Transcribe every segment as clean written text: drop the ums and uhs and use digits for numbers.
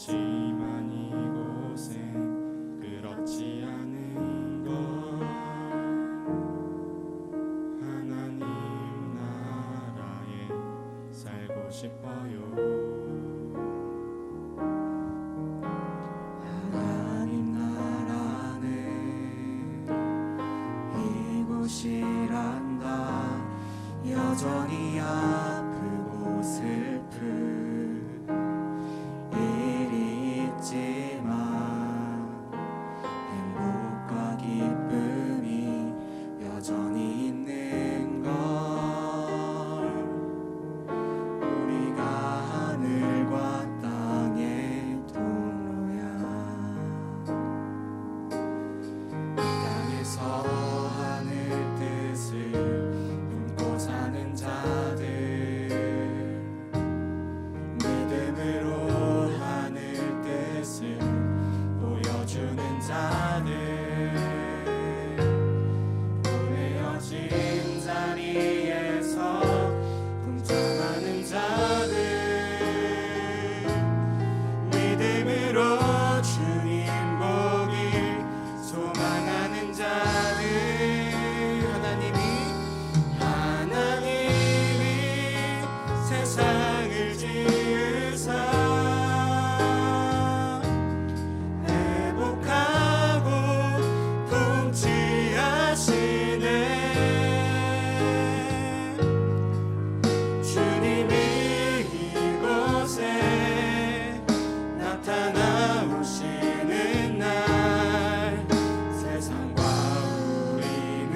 하지만 이곳엔 그렇지 않은 것. 하나님 나라에 살고 싶어요. 하나님 나라는 이곳이란다. 여전히 아프고 슬픈 일이 있지만 행복과 기쁨이 여전히 있는 걸. 우리가 하늘과 땅의 통로야. 이 땅에서 하늘 뜻을 품고 사는 자들, 믿음으로 하늘 뜻을 보여주는 자들, 보내어진 자리에서 동참하는 자들, 믿음으로 주님 보길 소망하는 자들. 하나님이 세상을 지으사 회복하고 통치하시네. 주님이 이곳에 나타나오시는 날, 세상과 우리는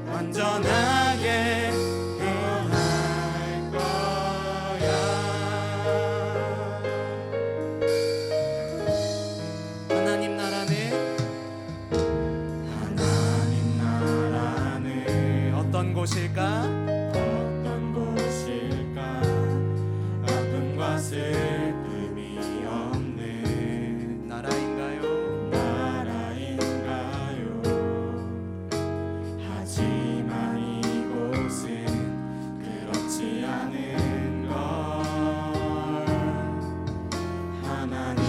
완전하게 변할 거야. 하나님 나라는 어떤 곳일까? 어떤 곳일까? 아픔과 슬픔이 없는 나라인가요? 하지만 이곳은 그렇지 않은 걸. 하나님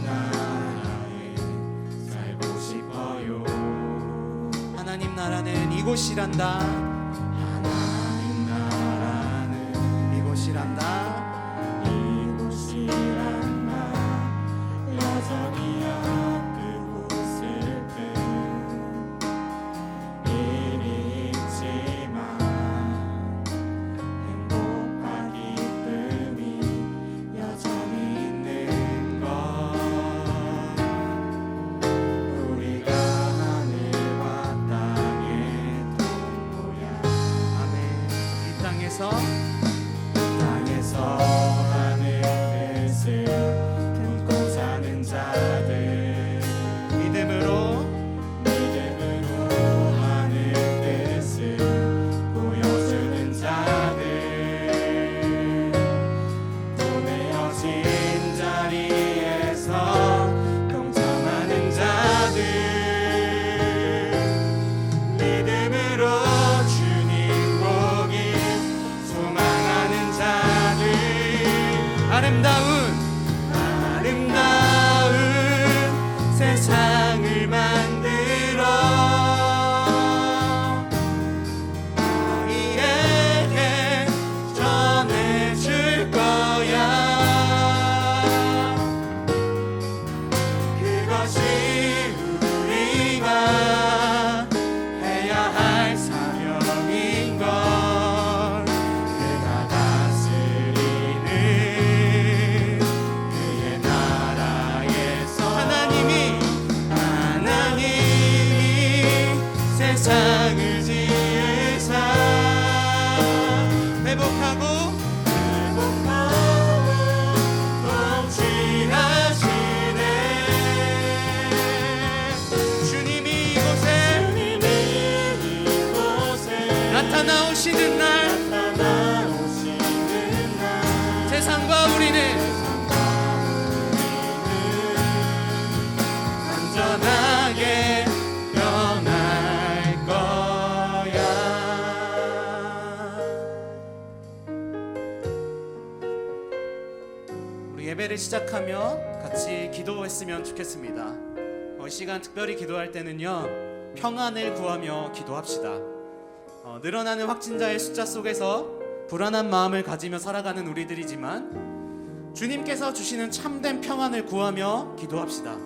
나라에 살고 싶어요. 하나님 나라는 이곳이란다. 하나님 나라는 이곳이란다. 이곳이란다. 여전히 아프고 슬픈 일이 있지만 행복과 기쁨이 여전히 있는 것. 우리가 하늘과 땅의 통로야. 아멘. 이 땅에서 하늘 뜻을 품고 사는 자들, 믿음으로 하늘 뜻을 보여주는 자들, 보내어진 자리에서 동참하는 자들, 믿음으로 주님 보길 소망하는 자들, 아름다운 세상을 만들어 너희에게 전해줄 거야. 그것이 우리가 해야 할 사명인 걸. 그가 다스리는 그의 나라에서 하나님이 세상을 지으사 회복하고 통치하시네. 주님이 이곳에 나타나오시는 날, 세상과 우리는 완전하게 변할 거야. 예배를 시작하며 같이 기도했으면 좋겠습니다. 이 시간 특별히 기도할 때는요, 평안을 구하며 기도합시다. 늘어나는 확진자의 숫자 속에서 불안한 마음을 가지며 살아가는 우리들이지만 주님께서 주시는 참된 평안을 구하며 기도합시다.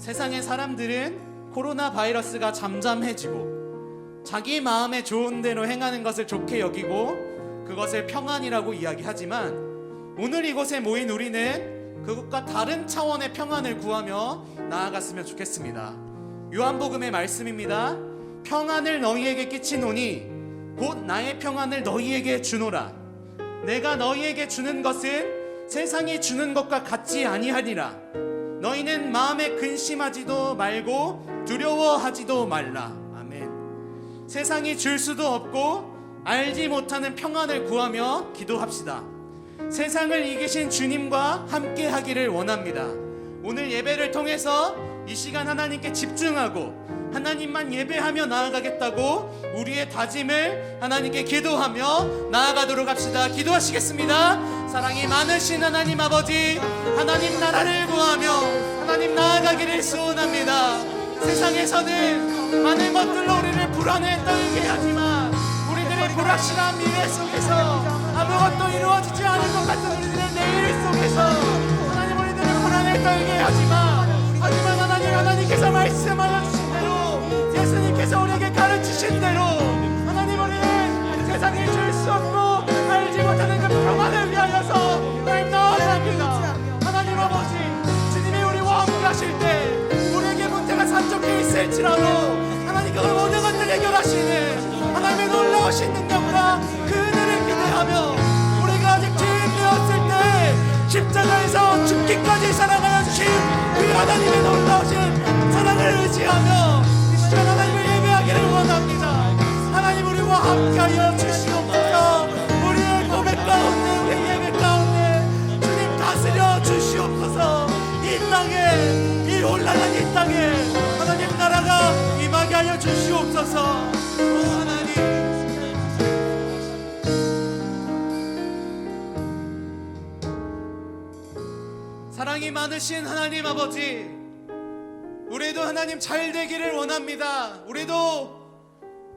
세상의 사람들은 코로나 바이러스가 잠잠해지고 자기 마음에 좋은 대로 행하는 것을 좋게 여기고 그것을 평안이라고 이야기하지만 오늘 이곳에 모인 우리는 그것과 다른 차원의 평안을 구하며 나아갔으면 좋겠습니다. 요한복음의 말씀입니다. 평안을 너희에게 끼치노니 곧 나의 평안을 너희에게 주노라. 내가 너희에게 주는 것은 세상이 주는 것과 같지 아니하니라. 너희는 마음에 근심하지도 말고 두려워하지도 말라. 아멘. 세상이 줄 수도 없고 알지 못하는 평안을 구하며 기도합시다. 세상을 이기신 주님과 함께 하기를 원합니다. 오늘 예배를 통해서 이 시간 하나님께 집중하고 하나님만 예배하며 나아가겠다고 우리의 다짐을 하나님께 기도하며 나아가도록 합시다. 기도하시겠습니다. 사랑이 많으신 하나님 아버지, 하나님 나라를 구하며 하나님 나아가기를 소원합니다. 세상에서는 많은 것들로 우리를 불안에 떨게 하지만 우리들의 불확실한 미래 속에서 아무것도 이루어지지 않을 것 같은 우리들의 내일 속에서 하나님 우리들을 불안에 떨게 하지만 하나님께서 말씀하여 주신 대로 예수님께서 우리에게 가르치신 대로 하나님 우리는 세상에 줄 수 없고 알지 못하는 그 평안을 위하여서 나아갑니다. 하나님 아버지, 주님이 우리와 함께 하실 때 우리에게 문제가 산적해 있을지라도 하나님 그걸 모든 것들 해결하시는 하나님의 놀라우신 능력과 그 은혜를 기대하며 우리가 아직 죄인되었을 때 십자가에서 죽기까지 사랑하여 주신 그 하나님의 놀라우신 사랑을 의지하며 이 시간 하나님을 예배하기를 원합니다. 하나님 우리와 함께하여 주시옵소서. 우리의 고백 가운데 우리의 예배 가운데 주님 다스려 주시옵소서. 이 땅에 이 혼란한 이 땅에 하나님 나라가 임하게 하여 주시옵소서. 하나님 사랑이 많으신 하나님 아버지, 우리도 하나님 잘 되기를 원합니다. 우리도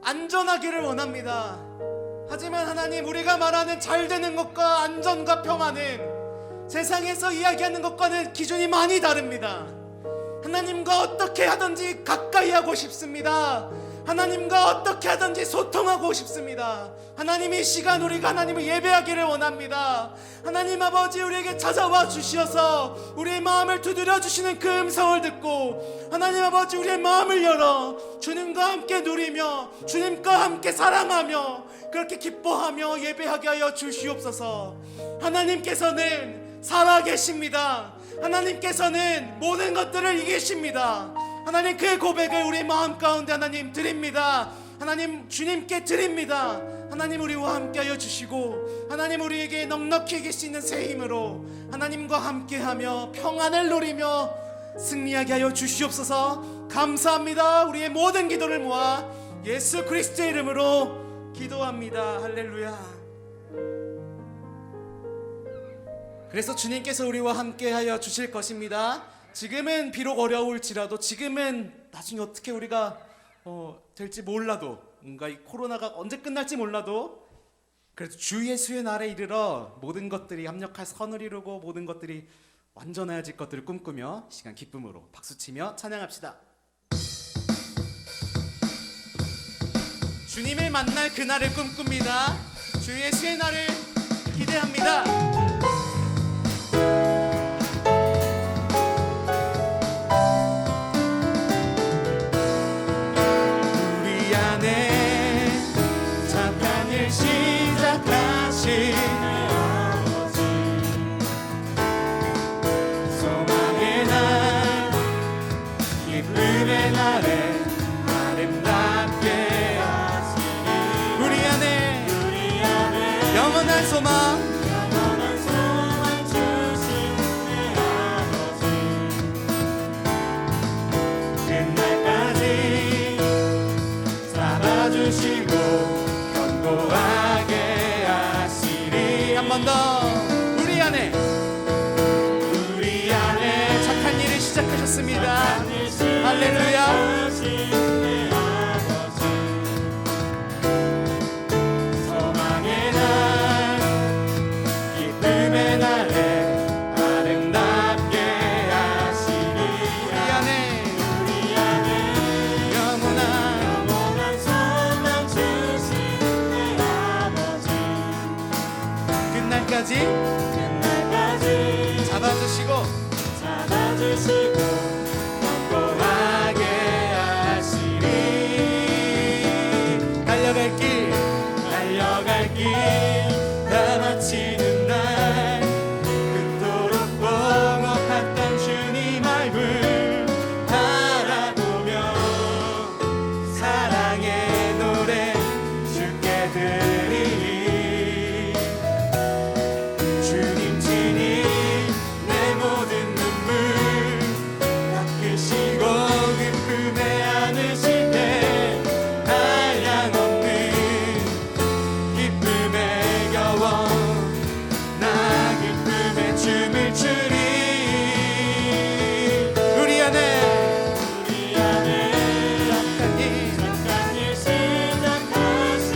안전하기를 원합니다. 하지만 하나님 우리가 말하는 잘 되는 것과 안전과 평안은 세상에서 이야기하는 것과는 기준이 많이 다릅니다. 하나님과 어떻게 하든지 가까이 하고 싶습니다. 하나님과 어떻게 하든지 소통하고 싶습니다. 하나님 이 시간 우리가 하나님을 예배하기를 원합니다. 하나님 아버지 우리에게 찾아와 주시어서 우리의 마음을 두드려 주시는 그 음성을 듣고 하나님 아버지 우리의 마음을 열어 주님과 함께 누리며 주님과 함께 사랑하며 그렇게 기뻐하며 예배하게 하여 주시옵소서. 하나님께서는 살아계십니다. 하나님께서는 모든 것들을 이기십니다. 하나님 그 고백을 우리 마음 가운데 하나님 드립니다. 하나님 주님께 드립니다. 하나님 우리와 함께하여 주시고 하나님 우리에게 넉넉히 계시는 새 힘으로 하나님과 함께하며 평안을 누리며 승리하게 하여 주시옵소서. 감사합니다. 우리의 모든 기도를 모아 예수 그리스도의 이름으로 기도합니다. 할렐루야. 그래서 주님께서 우리와 함께하여 주실 것입니다. 지금은 비록 어려울지라도, 지금은 나중에 어떻게 우리가 될지 몰라도, 뭔가 이 코로나가 언제 끝날지 몰라도 그래도 주 예수의 날에 이르러 모든 것들이 합력할 선을 이루고 모든 것들이 완전해질 것들을 꿈꾸며 시간 기쁨으로 박수치며 찬양합시다. 주님을 만날 그날을 꿈꿉니다. 주 예수의 날을 기대합니다. 소망의 날, 기쁨의 날에 아름답게 하시니 우리 안에 영원한 소망 주신 내 아버지, 그날까지 잡아주시고 견고하게 하시리. 한 번 더 우리 안에 주셨습니다. 할렐루야. 끝날까지 잡아주시고 견고하게 하시리. 달려갈 길 다 마치는 날 그토록 공업했던 주님 얼굴 바라보며 사랑의 노래 주께 드리리. 주님 친히 내 모든 눈물 닦으시고 기쁨에 안으실 때 한량없는 기쁨에 겨워 나 기쁨에 춤을 추리. 우리 안에 착한 일 시작하신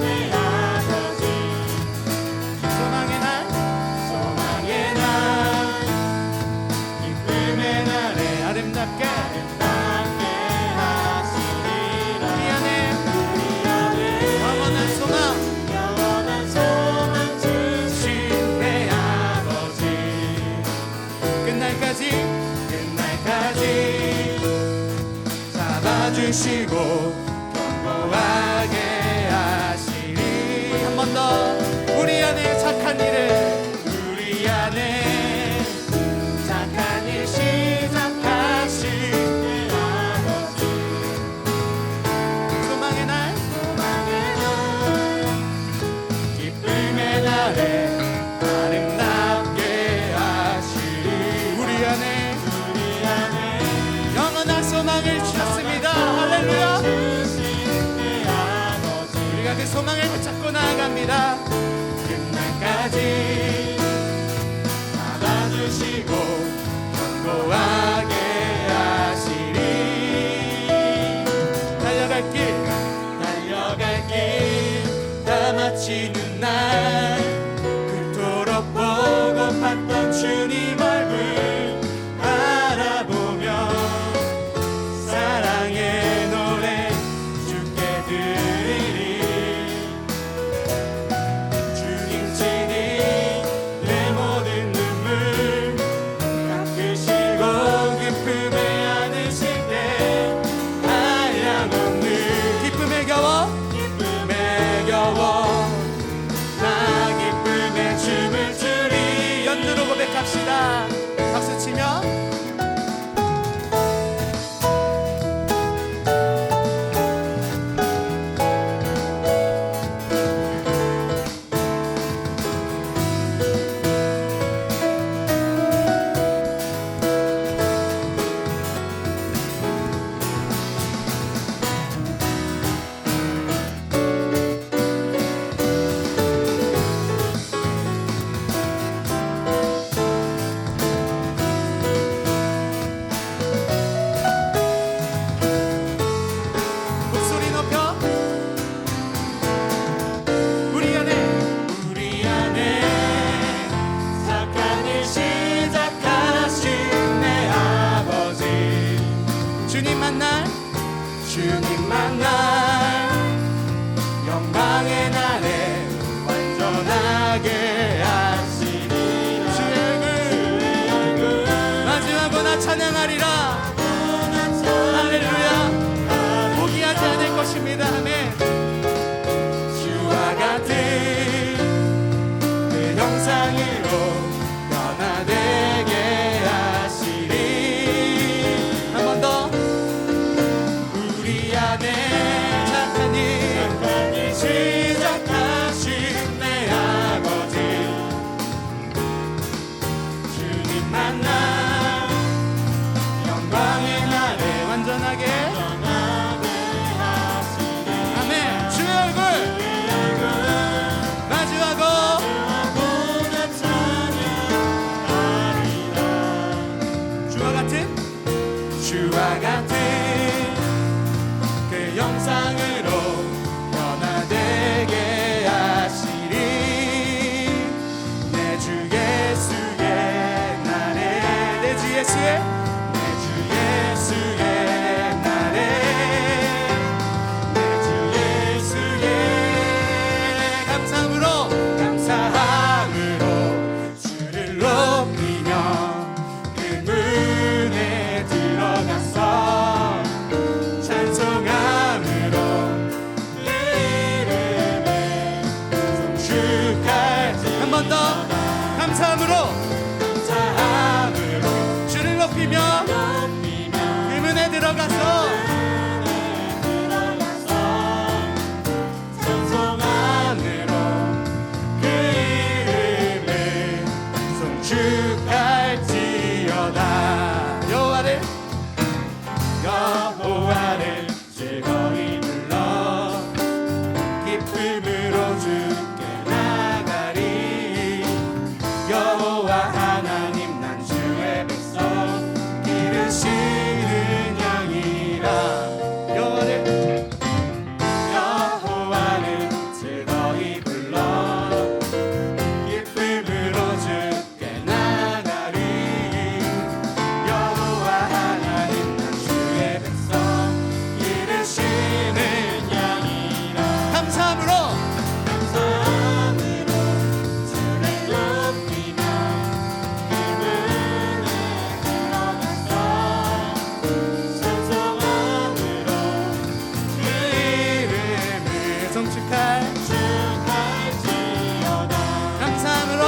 내 아버지. 소망의 날 기쁨의 날에 아름답게 하시리라. 우리 안에 영원한 소망 주신 내 아버지. 끝날까지 잡아주시고 견고하게 하시리. 한 번 더 우리 안에 착한 일을 시작하신 내 아버지. 소망의 날 기쁨의 날에 아름답게 하시리. 우리 안에 영원한 소망을 주셨습니다. 할렐루야. 우리가 그 소망을 붙잡고 나아갑니다. 끝날까지 잡아주시고 견고하게 하시리. 달려갈 길 다 마치는 날 그토록 보고 봤던 주님 얼굴 바라보며 사랑의 노래 주께 드리리. 주님 친히 내 모든 눈물 닦으시고 기쁨에 안으실 때 한량없는 기쁨에 겨워 나 기쁨에 춤을 추리. 연주로 고백합시다. 박수 치며 주님 만날 영광의 날에 완전하게 하시리라. 주의 얼굴 마주하고나 찬양하리라. 할렐루야. 포기하지 않을 것입니다. 아멘. 주와 같은 그 형상으로 변화되게 하시리. 한 번 더. 착한 일 시작하신 내 아버지. 주님 만나 영광의 날에 완전하게 하시리. 아멘. 주의 얼굴 마주하고 나 찬양 번 더 감사함으로 주를 높이며 그문에 들어가서 찬송함으로 그 이름을 송축할지어다. 여호와를 즐거이 불러 기쁨으로 주께 나가리. 여호와 하나님 난 주의 백성 기르시는 양이라. 여호와를 즐거이 불러 기쁨으로 주께 나가리. 여호와 하나님 난 주의 백성 기르시는 양이라. 감사함으로 주를 높이며 그분을 들어가서 찬송함으로 그 이름을 송축할지어다. 감사함으로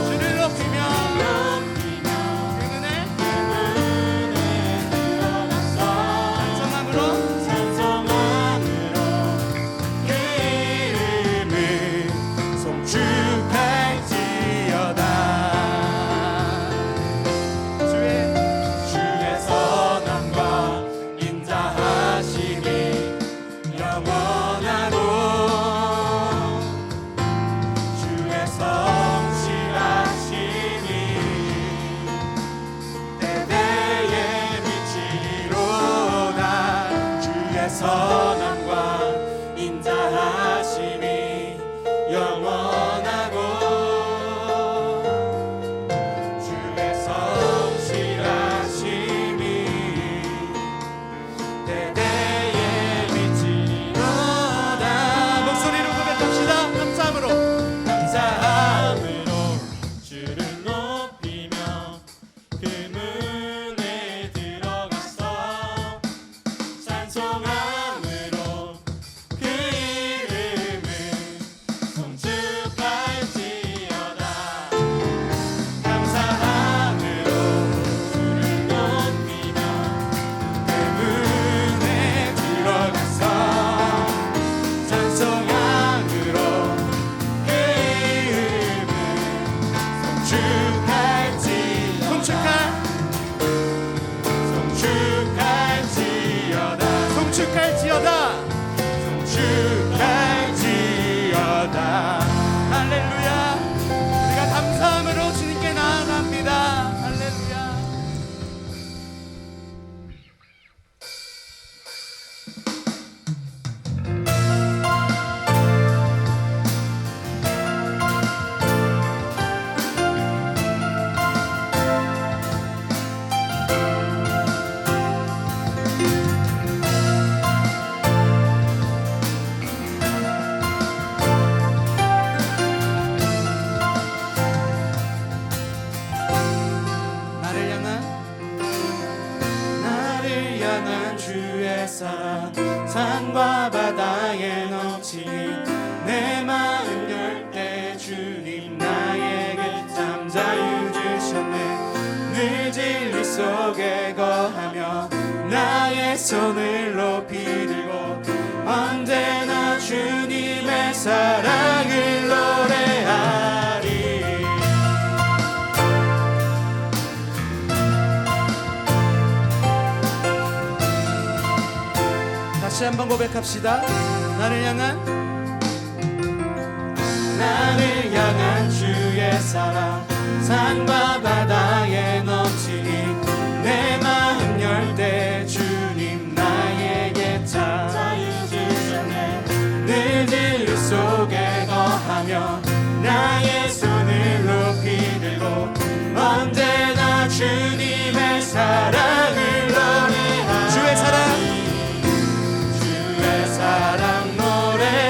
주를 높이며 그분을 들어가서 찬송함으로 그 이름을 송축할지어다. 주의 선함과 인자하심이 영원하고 주의 성실하심이 대대에 미치리로다. 주의 선함과 인자하심이 영원하고 주의 성실하심이 대대에 미치리로다. 목소리로 고백합시다. 감사함으로 주를 높이며 그문에 들어가서 찬송함으로 그 이름을 송축할지어다. 감사함으로 주를 높이며 그문에 들어가서 찬송함으로 그 이름을 송축할지어다. 할렐루야. 우리가 감사함으로 주님께 나아갑니다. 할렐루야. 나를 향한 주의 사랑 산과 바다에 넘치니 내 마음 열 때 주님 나에게 참 자유 주셨네. 늘 진리 속에 거하며 나의 손을 높이 들고 언제나 주님의 사랑을 노래하리. 다시 한번 고백합시다. 나를 향한 주의 사랑 산과 바다에 넘치니 내 마음 열 때 주님 나에게 참 자유 주셨네. 늘 진리 속에 거하며 나의 손을 높이 들고 언제나 주님의 사랑을 노래하리. 주의 사랑 노래하리라.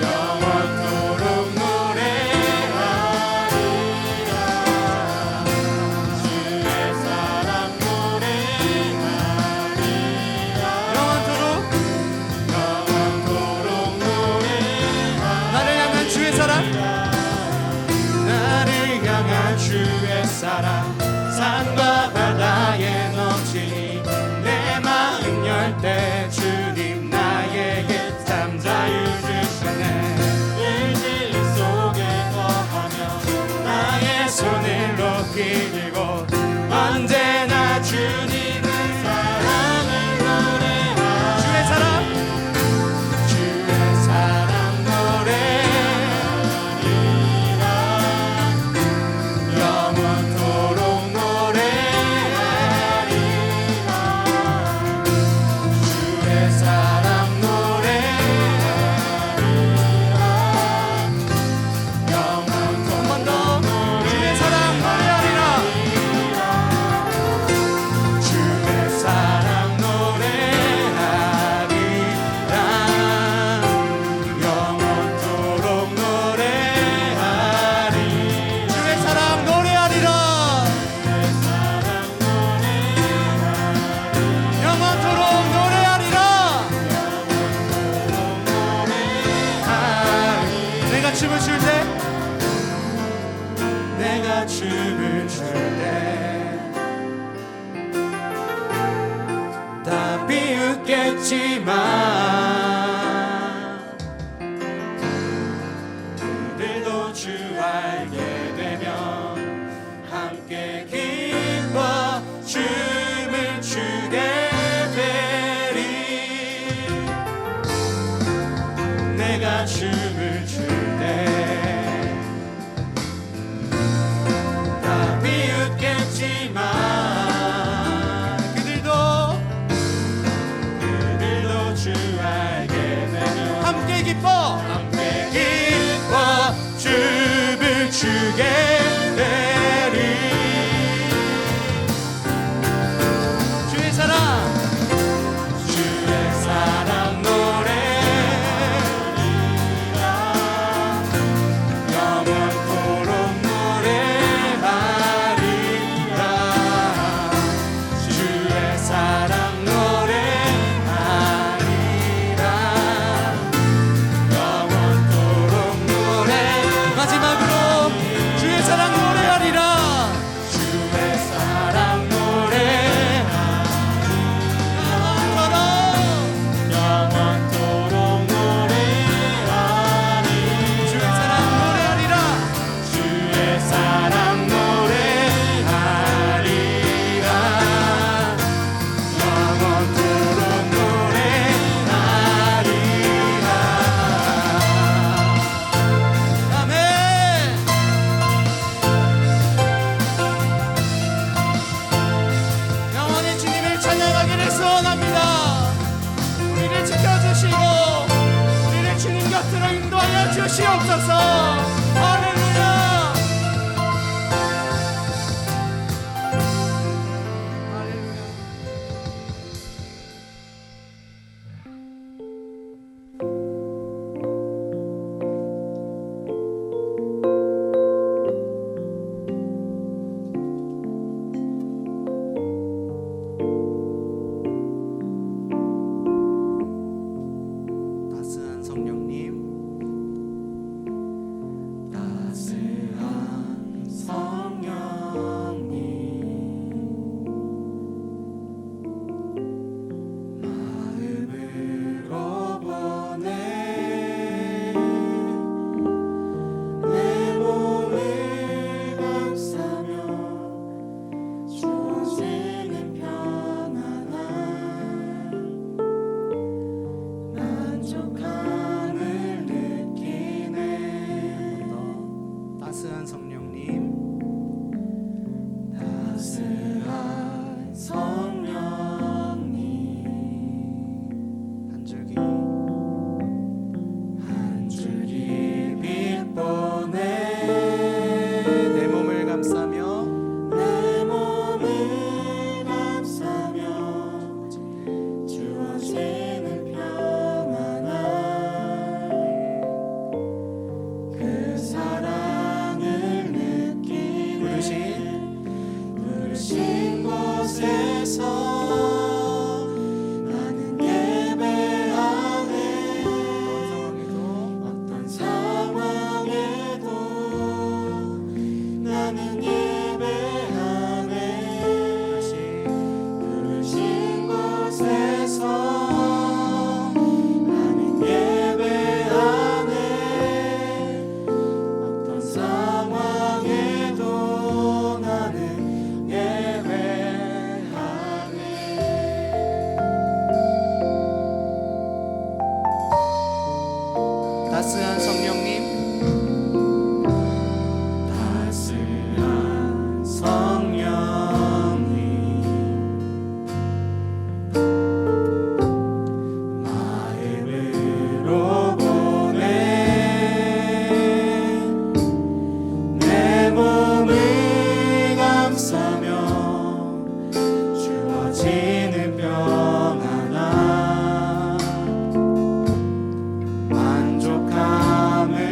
영원토록 노래하리라. 주의 사랑 노래하리라. 영원토록 춤을 출 때 다 비웃겠지만 그들도 주 알게 되면 함께 기뻐 춤을 추게 되리. 주의 사랑 주시옵소서. 할렐루야. 할렐루야. 따스한 성령님, 따스한 성령님, 따스한 성령님, 한 줄기 빛 보내 내 몸을 감싸며 주어지는 평안함 그 사랑을 부르신 곳에서 나는 예배하네. 어떤 상황에도 나는 예배하네. 부르신 곳에서 나는 예배하네. 어떤 상황에도 나는 예배하네. 따스한 성령님, 따스한 성령님, 마음으로 보내 내 몸을 감싸며 주어지는 평안함 만족함을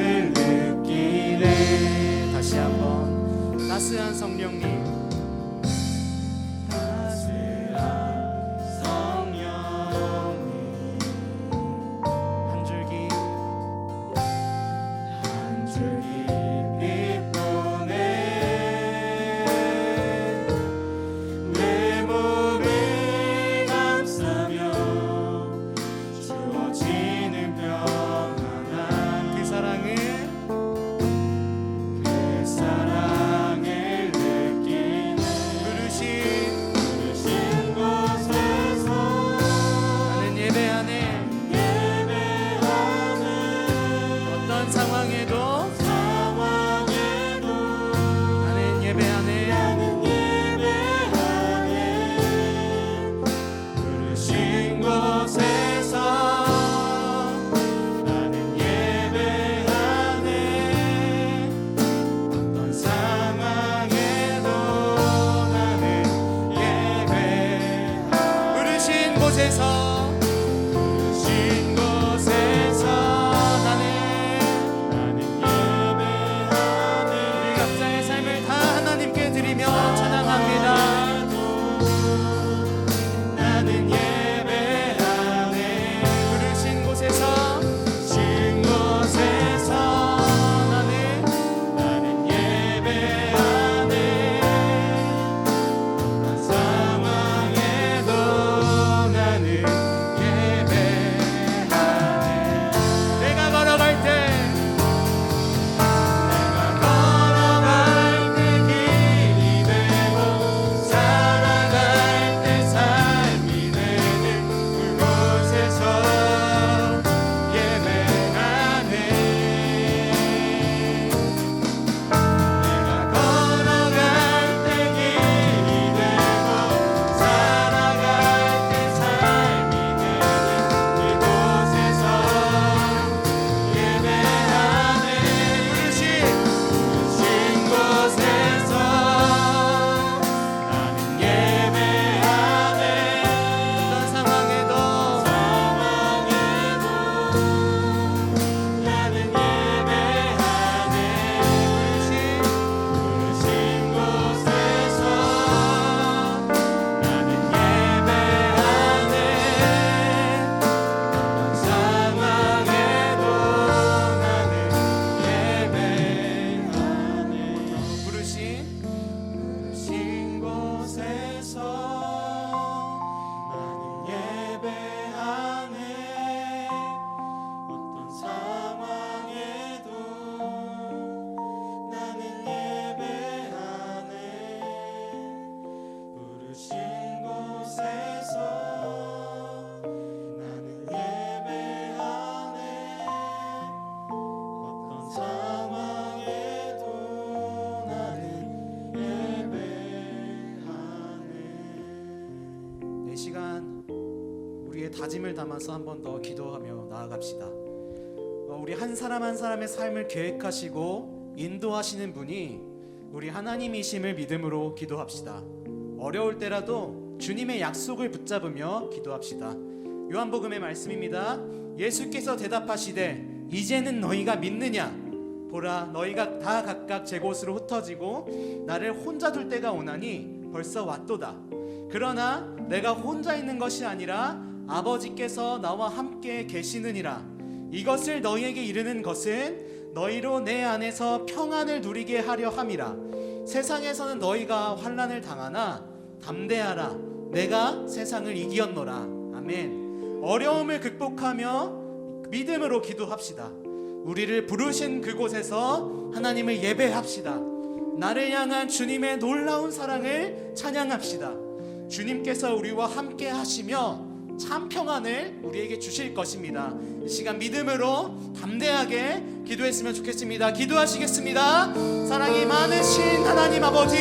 다짐을 담아서 한 번 더 기도하며 나아갑시다. 우리 한 사람 한 사람의 삶을 계획하시고 인도하시는 분이 우리 하나님이심을 믿음으로 기도합시다. 어려울 때라도 주님의 약속을 붙잡으며 기도합시다. 요한복음의 말씀입니다. 예수께서 대답하시되 이제는 너희가 믿느냐? 보라, 너희가 다 각각 제 곳으로 흩어지고 나를 혼자 둘 때가 오나니 벌써 왔도다. 그러나 내가 혼자 있는 것이 아니라 아버지께서 나와 함께 계시느니라. 이것을 너희에게 이르는 것은 너희로 내 안에서 평안을 누리게 하려 함이라. 세상에서는 너희가 환난을 당하나 담대하라. 내가 세상을 이기었노라. 아멘. 어려움을 극복하며 믿음으로 기도합시다. 우리를 부르신 그곳에서 하나님을 예배합시다. 나를 향한 주님의 놀라운 사랑을 찬양합시다. 주님께서 우리와 함께 하시며 참 평안을 우리에게 주실 것입니다. 이 시간 믿음으로 담대하게 기도했으면 좋겠습니다. 기도하시겠습니다. 사랑이 많으신 하나님 아버지,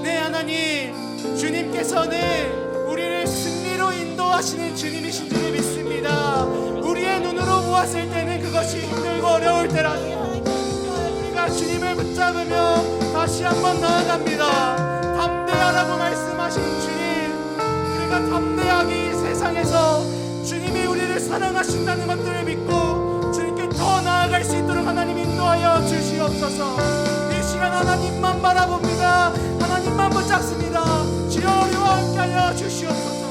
네 하나님, 주님께서는 우리를 승리로 인도하시는 주님이신 줄 믿습니다. 우리의 눈으로 보았을 때는 그것이 힘들고 어려울 때라도 우리가 주님을 붙잡으며 다시 한번 나아갑니다. 담대하라고 말씀하신 주님, 우리가 담대하게 이 세상에서 주님이 우리를 사랑하신다는 것들을 믿고 주님께 더 나아갈 수 있도록 하나님 인도하여 주시옵소서. 이 시간 하나님만 바라봅니다. 하나님만 붙잡습니다. 주여 우리와 함께하여 주시옵소서.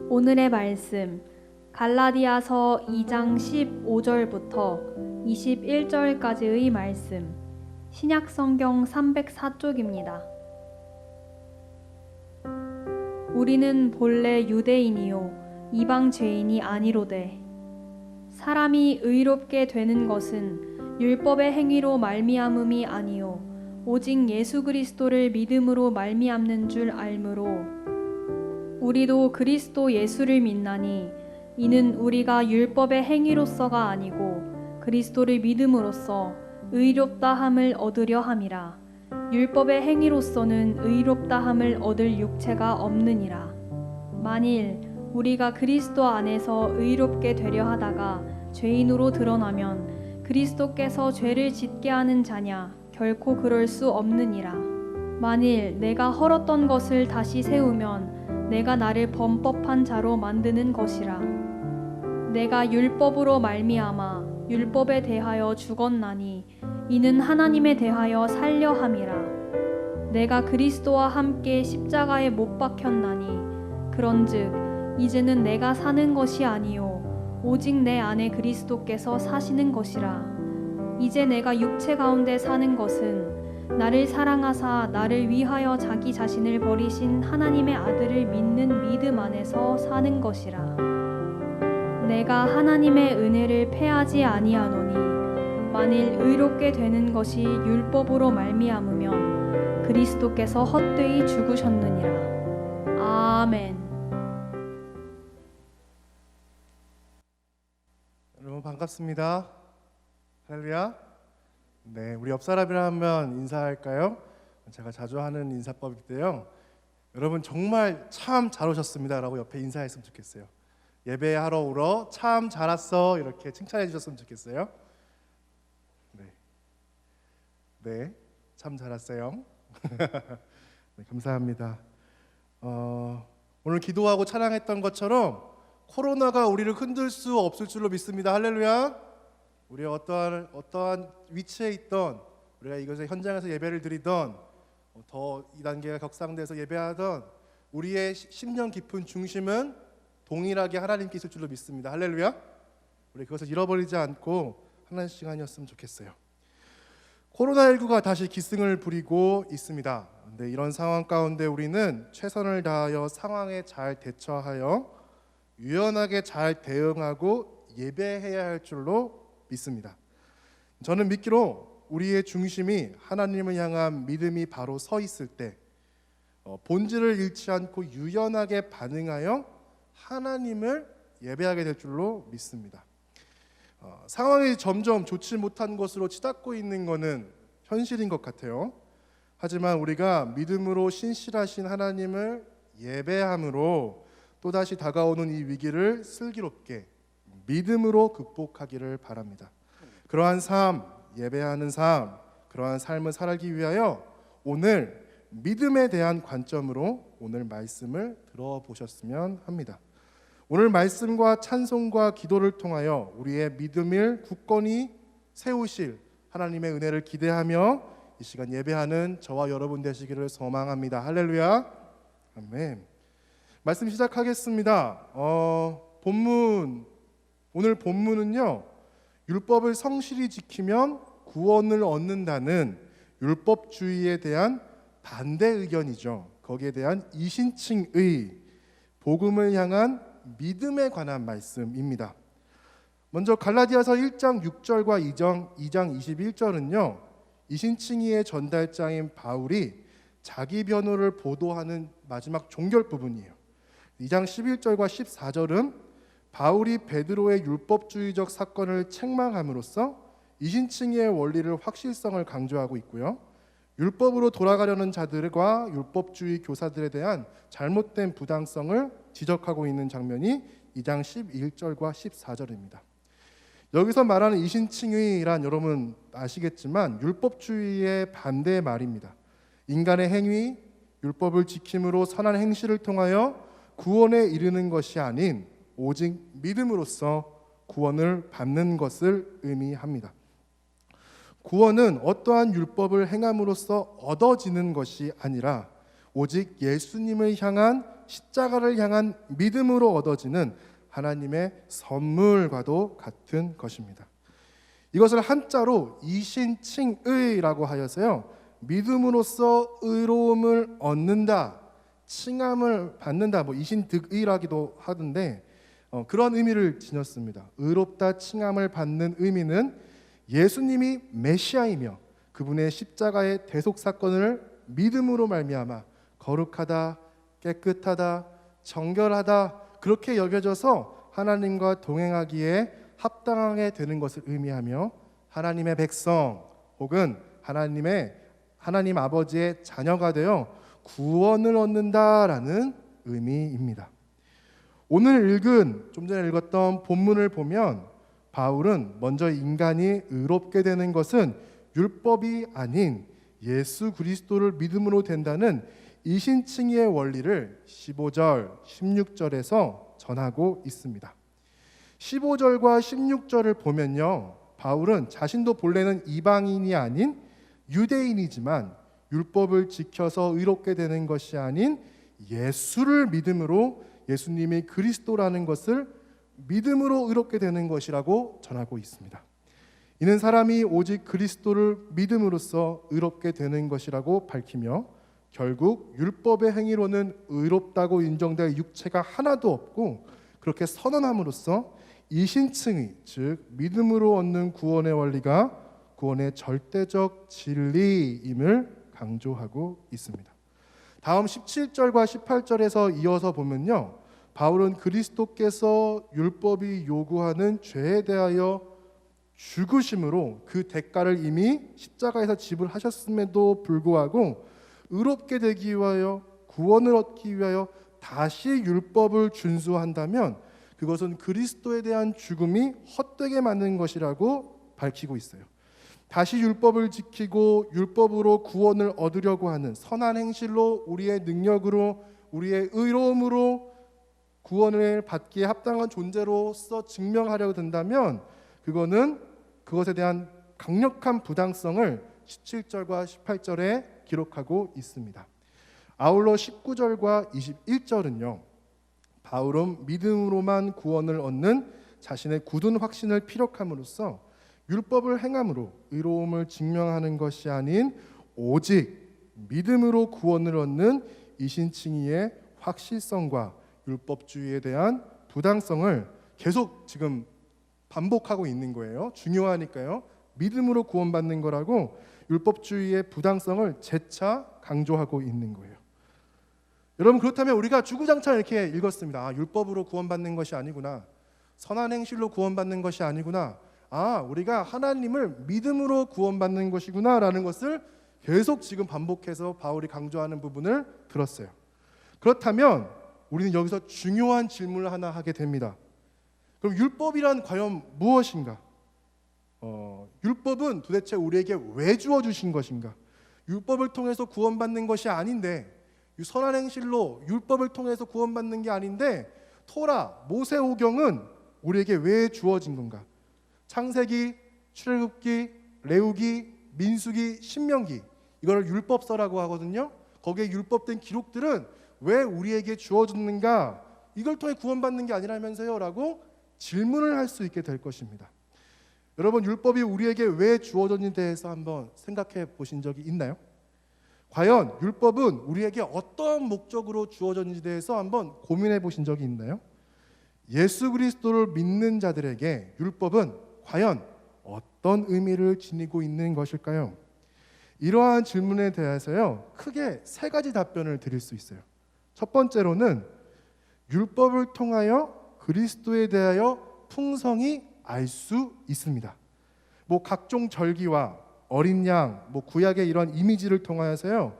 오늘의 말씀 갈라디아서 2장 15절부터 21절까지의 말씀, 신약성경 304쪽입니다. 우리는 본래 유대인이요 이방 죄인이 아니로되 사람이 의롭게 되는 것은 율법의 행위로 말미암음이 아니요 오직 예수 그리스도를 믿음으로 말미암는 줄 알므로 우리도 그리스도 예수를 믿나니 이는 우리가 율법의 행위로서가 아니고 그리스도를 믿음으로써 의롭다함을 얻으려 함이라. 율법의 행위로서는 의롭다함을 얻을 육체가 없느니라. 만일 우리가 그리스도 안에서 의롭게 되려 하다가 죄인으로 드러나면 그리스도께서 죄를 짓게 하는 자냐? 결코 그럴 수 없느니라. 만일 내가 헐었던 것을 다시 세우면 내가 나를 범법한 자로 만드는 것이라. 내가 율법으로 말미암아 율법에 대하여 죽었나니 이는 하나님에 대하여 살려 함이라. 내가 그리스도와 함께 십자가에 못 박혔나니 그런즉 이제는 내가 사는 것이 아니요 오직 내 안에 그리스도께서 사시는 것이라. 이제 내가 육체 가운데 사는 것은 나를 사랑하사 나를 위하여 자기 자신을 버리신 하나님의 아들을 믿는 믿음 안에서 사는 것이라. 내가 하나님의 은혜를 패하지 아니하노니 만일 의롭게 되는 것이 율법으로 말미암으면 그리스도께서 헛되이 죽으셨느니라. 아멘. 여러분 반갑습니다. 할렐루야. 네, 우리 옆 사람이라면 인사할까요? 제가 자주 하는 인사법인데요. 여러분 정말 참 잘 오셨습니다 라고 옆에 인사했으면 좋겠어요. 예배하러 오러 참 잘 왔어 이렇게 칭찬해 주셨으면 좋겠어요. 네, 참 잘 왔어요. 네, 감사합니다. 오늘 기도하고 찬양했던 것처럼 코로나가 우리를 흔들 수 없을 줄로 믿습니다. 할렐루야. 우리가 어떠한 위치에 있던, 우리가 이것의 현장에서 예배를 드리던, 더 이 단계가 격상돼서 예배하던 우리의 심령 깊은 중심은 동일하게 하나님께 있을 줄로 믿습니다. 할렐루야. 우리 그것을 잃어버리지 않고 하는 시간이었으면 좋겠어요. 코로나19가 다시 기승을 부리고 있습니다. 근데 이런 상황 가운데 우리는 최선을 다하여 상황에 잘 대처하여 유연하게 잘 대응하고 예배해야 할 줄로 믿습니다. 저는 믿기로 우리의 중심이 하나님을 향한 믿음이 바로 서 있을 때 본질을 잃지 않고 유연하게 반응하여 하나님을 예배하게 될 줄로 믿습니다. 상황이 점점 좋지 못한 것으로 치닫고 있는 것은 현실인 것 같아요. 하지만 우리가 믿음으로 신실하신 하나님을 예배함으로 또다시 다가오는 이 위기를 슬기롭게 믿음으로 극복하기를 바랍니다. 그러한 삶, 예배하는 삶, 그러한 삶을 살기 위하여 오늘 믿음에 대한 관점으로 오늘 말씀을 들어보셨으면 합니다. 오늘 말씀과 찬송과 기도를 통하여 우리의 믿음을 굳건히 세우실 하나님의 은혜를 기대하며 이 시간 예배하는 저와 여러분 되시기를 소망합니다. 할렐루야. 아멘. 말씀 시작하겠습니다. 오늘 본문은요, 율법을 성실히 지키면 구원을 얻는다는 율법주의에 대한 반대 의견이죠. 거기에 대한 이신칭의 복음을 향한 믿음에 관한 말씀입니다. 먼저 갈라디아서 1장 6절과 2장 21절은요, 이신칭의의 전달자인 바울이 자기 변호를 보도하는 마지막 종결 부분이에요. 2장 11절과 14절은 바울이 베드로의 율법주의적 사건을 책망함으로써 이신칭의의 원리를 확실성을 강조하고 있고요. 율법으로 돌아가려는 자들과 율법주의 교사들에 대한 잘못된 부당성을 지적하고 있는 장면이 2장 11절과 14절입니다. 여기서 말하는 이신칭의란 여러분 아시겠지만 율법주의의 반대의 말입니다. 인간의 행위, 율법을 지킴으로 선한 행실을 통하여 구원에 이르는 것이 아닌 오직 믿음으로써 구원을 받는 것을 의미합니다. 구원은 어떠한 율법을 행함으로써 얻어지는 것이 아니라 오직 예수님을 향한 십자가를 향한 믿음으로 얻어지는 하나님의 선물과도 같은 것입니다. 이것을 한자로 이신칭의라고 하여서요, 믿음으로써 의로움을 얻는다, 칭함을 받는다, 이신득의라기도 하던데 그런 의미를 지녔습니다. 의롭다, 칭함을 받는 의미는 예수님이 메시아이며 그분의 십자가의 대속 사건을 믿음으로 말미암아 거룩하다, 깨끗하다, 정결하다 그렇게 여겨져서 하나님과 동행하기에 합당하게 되는 것을 의미하며 하나님의 백성 혹은 하나님 아버지의 자녀가 되어 구원을 얻는다라는 의미입니다. 오늘 좀 전에 읽었던 본문을 보면 바울은 먼저 인간이 의롭게 되는 것은 율법이 아닌 예수 그리스도를 믿음으로 된다는 이신칭의의 원리를 15절, 16절에서 전하고 있습니다. 15절과 16절을 보면요, 바울은 자신도 본래는 이방인이 아닌 유대인이지만 율법을 지켜서 의롭게 되는 것이 아닌 예수를 믿음으로 예수님이 그리스도라는 것을 믿음으로 의롭게 되는 것이라고 전하고 있습니다. 이는 사람이 오직 그리스도를 믿음으로써 의롭게 되는 것이라고 밝히며 결국 율법의 행위로는 의롭다고 인정될 육체가 하나도 없고 그렇게 선언함으로써 이신칭의, 즉 믿음으로 얻는 구원의 원리가 구원의 절대적 진리임을 강조하고 있습니다. 다음 17절과 18절에서 이어서 보면요, 바울은 그리스도께서 율법이 요구하는 죄에 대하여 죽으심으로 그 대가를 이미 십자가에서 지불하셨음에도 불구하고 의롭게 되기 위하여 구원을 얻기 위하여 다시 율법을 준수한다면 그것은 그리스도에 대한 죽음이 헛되게 만든 것이라고 밝히고 있어요. 다시 율법을 지키고 율법으로 구원을 얻으려고 하는 선한 행실로 우리의 능력으로 우리의 의로움으로 구원을 받기에 합당한 존재로서 증명하려고 든다면 그것에 대한 강력한 부당성을 17절과 18절에 기록하고 있습니다. 아울러 19절과 21절은요, 바울은 믿음으로만 구원을 얻는 자신의 굳은 확신을 피력함으로써 율법을 행함으로 의로움을 증명하는 것이 아닌 오직 믿음으로 구원을 얻는 이신칭의의 확실성과 율법주의에 대한 부당성을 계속 지금 반복하고 있는 거예요. 중요하니까요. 믿음으로 구원받는 거라고 율법주의의 부당성을 재차 강조하고 있는 거예요. 여러분, 그렇다면 우리가 주구장창 이렇게 읽었습니다. 율법으로 구원받는 것이 아니구나. 선한 행실로 구원받는 것이 아니구나. 우리가 하나님을 믿음으로 구원받는 것이구나 라는 것을 계속 지금 반복해서 바울이 강조하는 부분을 들었어요. 그렇다면 우리는 여기서 중요한 질문을 하나 하게 됩니다. 그럼 율법이란 과연 무엇인가? 율법은 도대체 우리에게 왜 주어주신 것인가? 율법을 통해서 구원받는 것이 아닌데, 선한 행실로 율법을 통해서 구원받는 게 아닌데, 토라, 모세오경은 우리에게 왜 주어진 건가? 창세기, 출애굽기, 레위기, 민수기, 신명기, 이걸 율법서라고 하거든요. 거기에 율법된 기록들은 왜 우리에게 주어졌는가? 이걸 통해 구원받는 게 아니라면서요? 라고 질문을 할 수 있게 될 것입니다. 여러분, 율법이 우리에게 왜 주어졌는지에 대해서 한번 생각해 보신 적이 있나요? 과연 율법은 우리에게 어떤 목적으로 주어졌는지에 대해서 한번 고민해 보신 적이 있나요? 예수 그리스도를 믿는 자들에게 율법은 과연 어떤 의미를 지니고 있는 것일까요? 이러한 질문에 대해서요, 크게 세 가지 답변을 드릴 수 있어요. 첫 번째로는 율법을 통하여 그리스도에 대하여 풍성히 알 수 있습니다. 각종 절기와 어린 양, 구약의 이런 이미지를 통하여서요,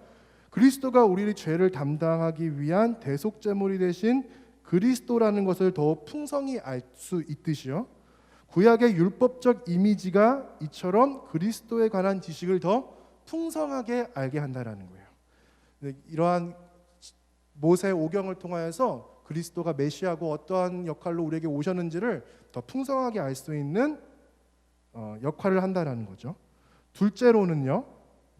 그리스도가 우리의 죄를 담당하기 위한 대속 제물이 되신 그리스도라는 것을 더 풍성히 알 수 있듯이요, 구약의 율법적 이미지가 이처럼 그리스도에 관한 지식을 더 풍성하게 알게 한다라는 거예요. 이러한 모세 오경을 통하여서 그리스도가 메시아고 어떠한 역할로 우리에게 오셨는지를 더 풍성하게 알 수 있는 역할을 한다라는 거죠. 둘째로는요,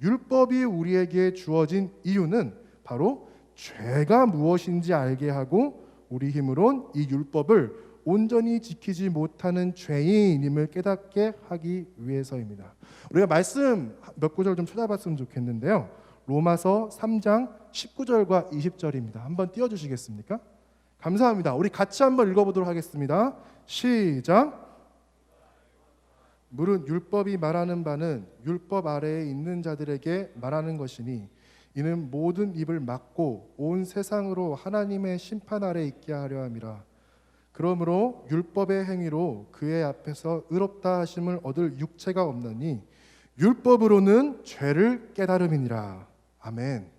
율법이 우리에게 주어진 이유는 바로 죄가 무엇인지 알게 하고 우리 힘으론 이 율법을 온전히 지키지 못하는 죄인임을 깨닫게 하기 위해서입니다. 우리가 말씀 몇 구절 좀 찾아봤으면 좋겠는데요. 로마서 3장 19절과 20절입니다. 한번 띄워주시겠습니까? 감사합니다. 우리 같이 한번 읽어보도록 하겠습니다. 시작. 물은 율법이 말하는 바는 율법 아래에 있는 자들에게 말하는 것이니 이는 모든 입을 막고 온 세상으로 하나님의 심판 아래 있게 하려 함이라. 그러므로 율법의 행위로 그의 앞에서 의롭다 하심을 얻을 육체가 없나니 율법으로는 죄를 깨달음이니라. 아멘.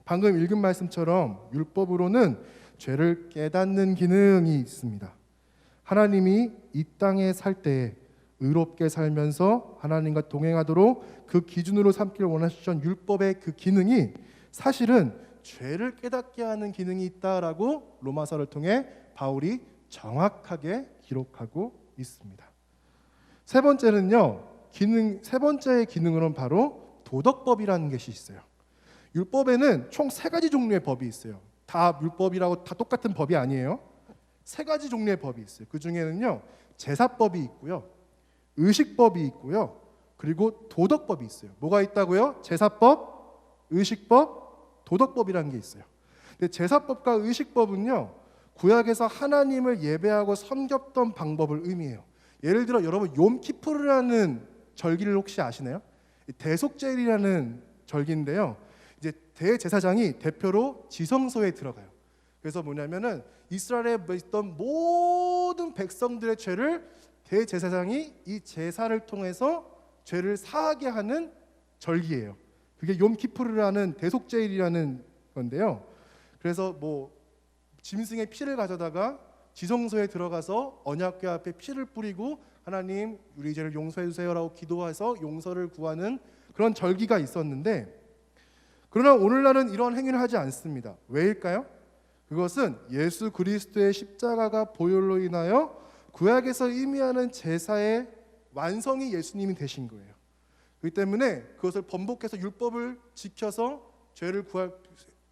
방금 읽은 말씀처럼 율법으로는 죄를 깨닫는 기능이 있습니다. 하나님이 이 땅에 살 때에 의롭게 살면서 하나님과 동행하도록 그 기준으로 삼기를 원하시던 율법의 그 기능이 사실은 죄를 깨닫게 하는 기능이 있다라고 로마서를 통해 바울이 정확하게 기록하고 있습니다. 세 번째는요, 세 번째의 기능으로는 바로 도덕법이라는 것이 있어요. 율법에는 총 세 가지 종류의 법이 있어요. 다 율법이라고 다 똑같은 법이 아니에요. 세 가지 종류의 법이 있어요. 그 중에는요, 제사법이 있고요, 의식법이 있고요, 그리고 도덕법이 있어요. 뭐가 있다고요? 제사법, 의식법, 도덕법이라는 게 있어요. 근데 제사법과 의식법은요, 구약에서 하나님을 예배하고 섬겼던 방법을 의미해요. 예를 들어 여러분 욤키푸르라는 절기를 혹시 아시나요? 대속제일이라는 절기인데요. 이제 대제사장이 대표로 지성소에 들어가요. 그래서 뭐냐면은 이스라엘에 있던 모든 백성들의 죄를 대제사장이 이 제사를 통해서 죄를 사하게 하는 절기예요. 그게 욤키푸르라는 대속제일이라는 건데요. 그래서 짐승의 피를 가져다가 지성소에 들어가서 언약궤 앞에 피를 뿌리고 하나님 우리 죄를 용서해 주세요라고 기도해서 용서를 구하는 그런 절기가 있었는데, 그러나 오늘날은 이런 행위를 하지 않습니다. 왜일까요? 그것은 예수 그리스도의 십자가가 보혈로 인하여 구약에서 의미하는 제사의 완성이 예수님이 되신 거예요. 그렇기 때문에 그것을 번복해서 율법을 지켜서 죄를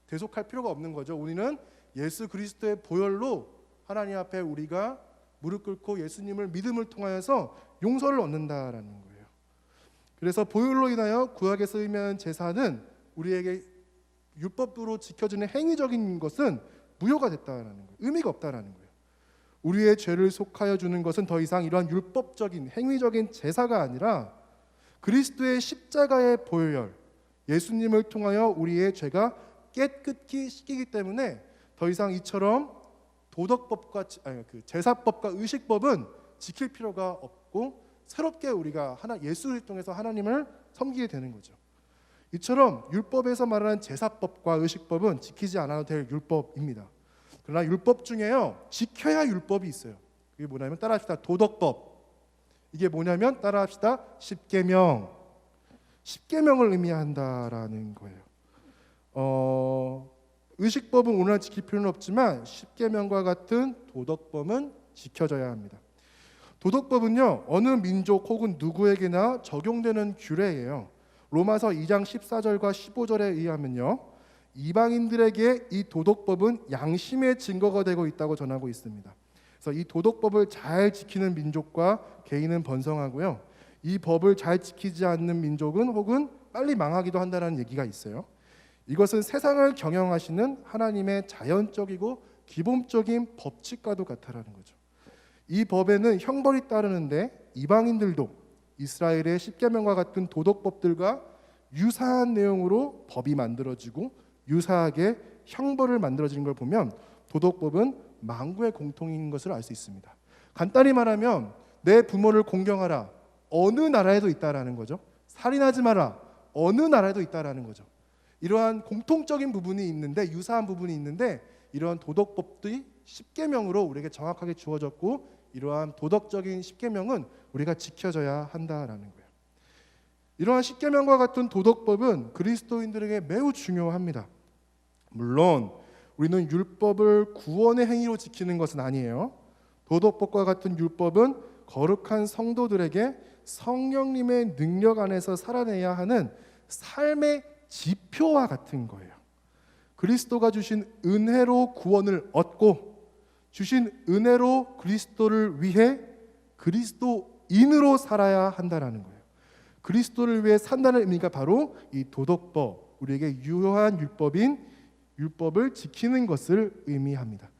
대속할 필요가 없는 거죠. 우리는 예수 그리스도의 보혈로 하나님 앞에 우리가 무릎 꿇고 예수님을 믿음을 통하여서 용서를 얻는다라는 거예요. 그래서 보혈로 인하여 구약에서 의미하는 제사는 우리에게 율법으로 지켜지는 행위적인 것은 무효가 됐다라는 거예요. 의미가 없다라는 거예요. 우리의 죄를 속하여 주는 것은 더 이상 이러한 율법적인 행위적인 제사가 아니라 그리스도의 십자가의 보혈, 예수님을 통하여 우리의 죄가 깨끗이 씻기기 때문에 더 이상 이처럼 도덕법과 제사법과 의식법은 지킬 필요가 없고 새롭게 우리가 예수를 통해서 하나님을 섬기게 되는 거죠. 이처럼 율법에서 말하는 제사법과 의식법은 지키지 않아도 될 율법입니다. 그러나 율법 중에요, 지켜야 율법이 있어요. 그게 뭐냐면 따라합시다 도덕법. 이게 뭐냐면 따라합시다 십계명. 십계명을 의미한다라는 거예요. 의식법은 오늘 지킬 필요는 없지만 십계명과 같은 도덕법은 지켜져야 합니다. 도덕법은요, 어느 민족 혹은 누구에게나 적용되는 규례예요. 로마서 2장 14절과 15절에 의하면요, 이방인들에게 이 도덕법은 양심의 증거가 되고 있다고 전하고 있습니다. 그래서 이 도덕법을 잘 지키는 민족과 개인은 번성하고요, 이 법을 잘 지키지 않는 민족은 혹은 빨리 망하기도 한다는 얘기가 있어요. 이것은 세상을 경영하시는 하나님의 자연적이고 기본적인 법칙과도 같다라는 거죠. 이 법에는 형벌이 따르는데 이방인들도 이스라엘의 십계명과 같은 도덕법들과 유사한 내용으로 법이 만들어지고 유사하게 형벌을 만들어지는 걸 보면 도덕법은 만국의 공통인 것을 알 수 있습니다. 간단히 말하면 내 부모를 공경하라, 어느 나라에도 있다라는 거죠. 살인하지 마라, 어느 나라에도 있다라는 거죠. 이러한 공통적인 부분이 있는데, 유사한 부분이 있는데, 이러한 도덕법들이 십계명으로 우리에게 정확하게 주어졌고, 이러한 도덕적인 십계명은 우리가 지켜져야 한다라는 거예요. 이러한 십계명과 같은 도덕법은 그리스도인들에게 매우 중요합니다. 물론 우리는 율법을 구원의 행위로 지키는 것은 아니에요. 도덕법과 같은 율법은 거룩한 성도들에게 성령님의 능력 안에서 살아내야 하는 삶의 지표와 같은 거예요. 그리스도가 주신 은혜로 구원을 얻고 주신 은혜로 그리스도를 위해 그리스도인으로 살아야 한다라는 거예요. 그리스도를 위해 산다는 의미가 바로 이 도덕법, 우리에게 유효한 율법을 지키는 것을 의미합니다.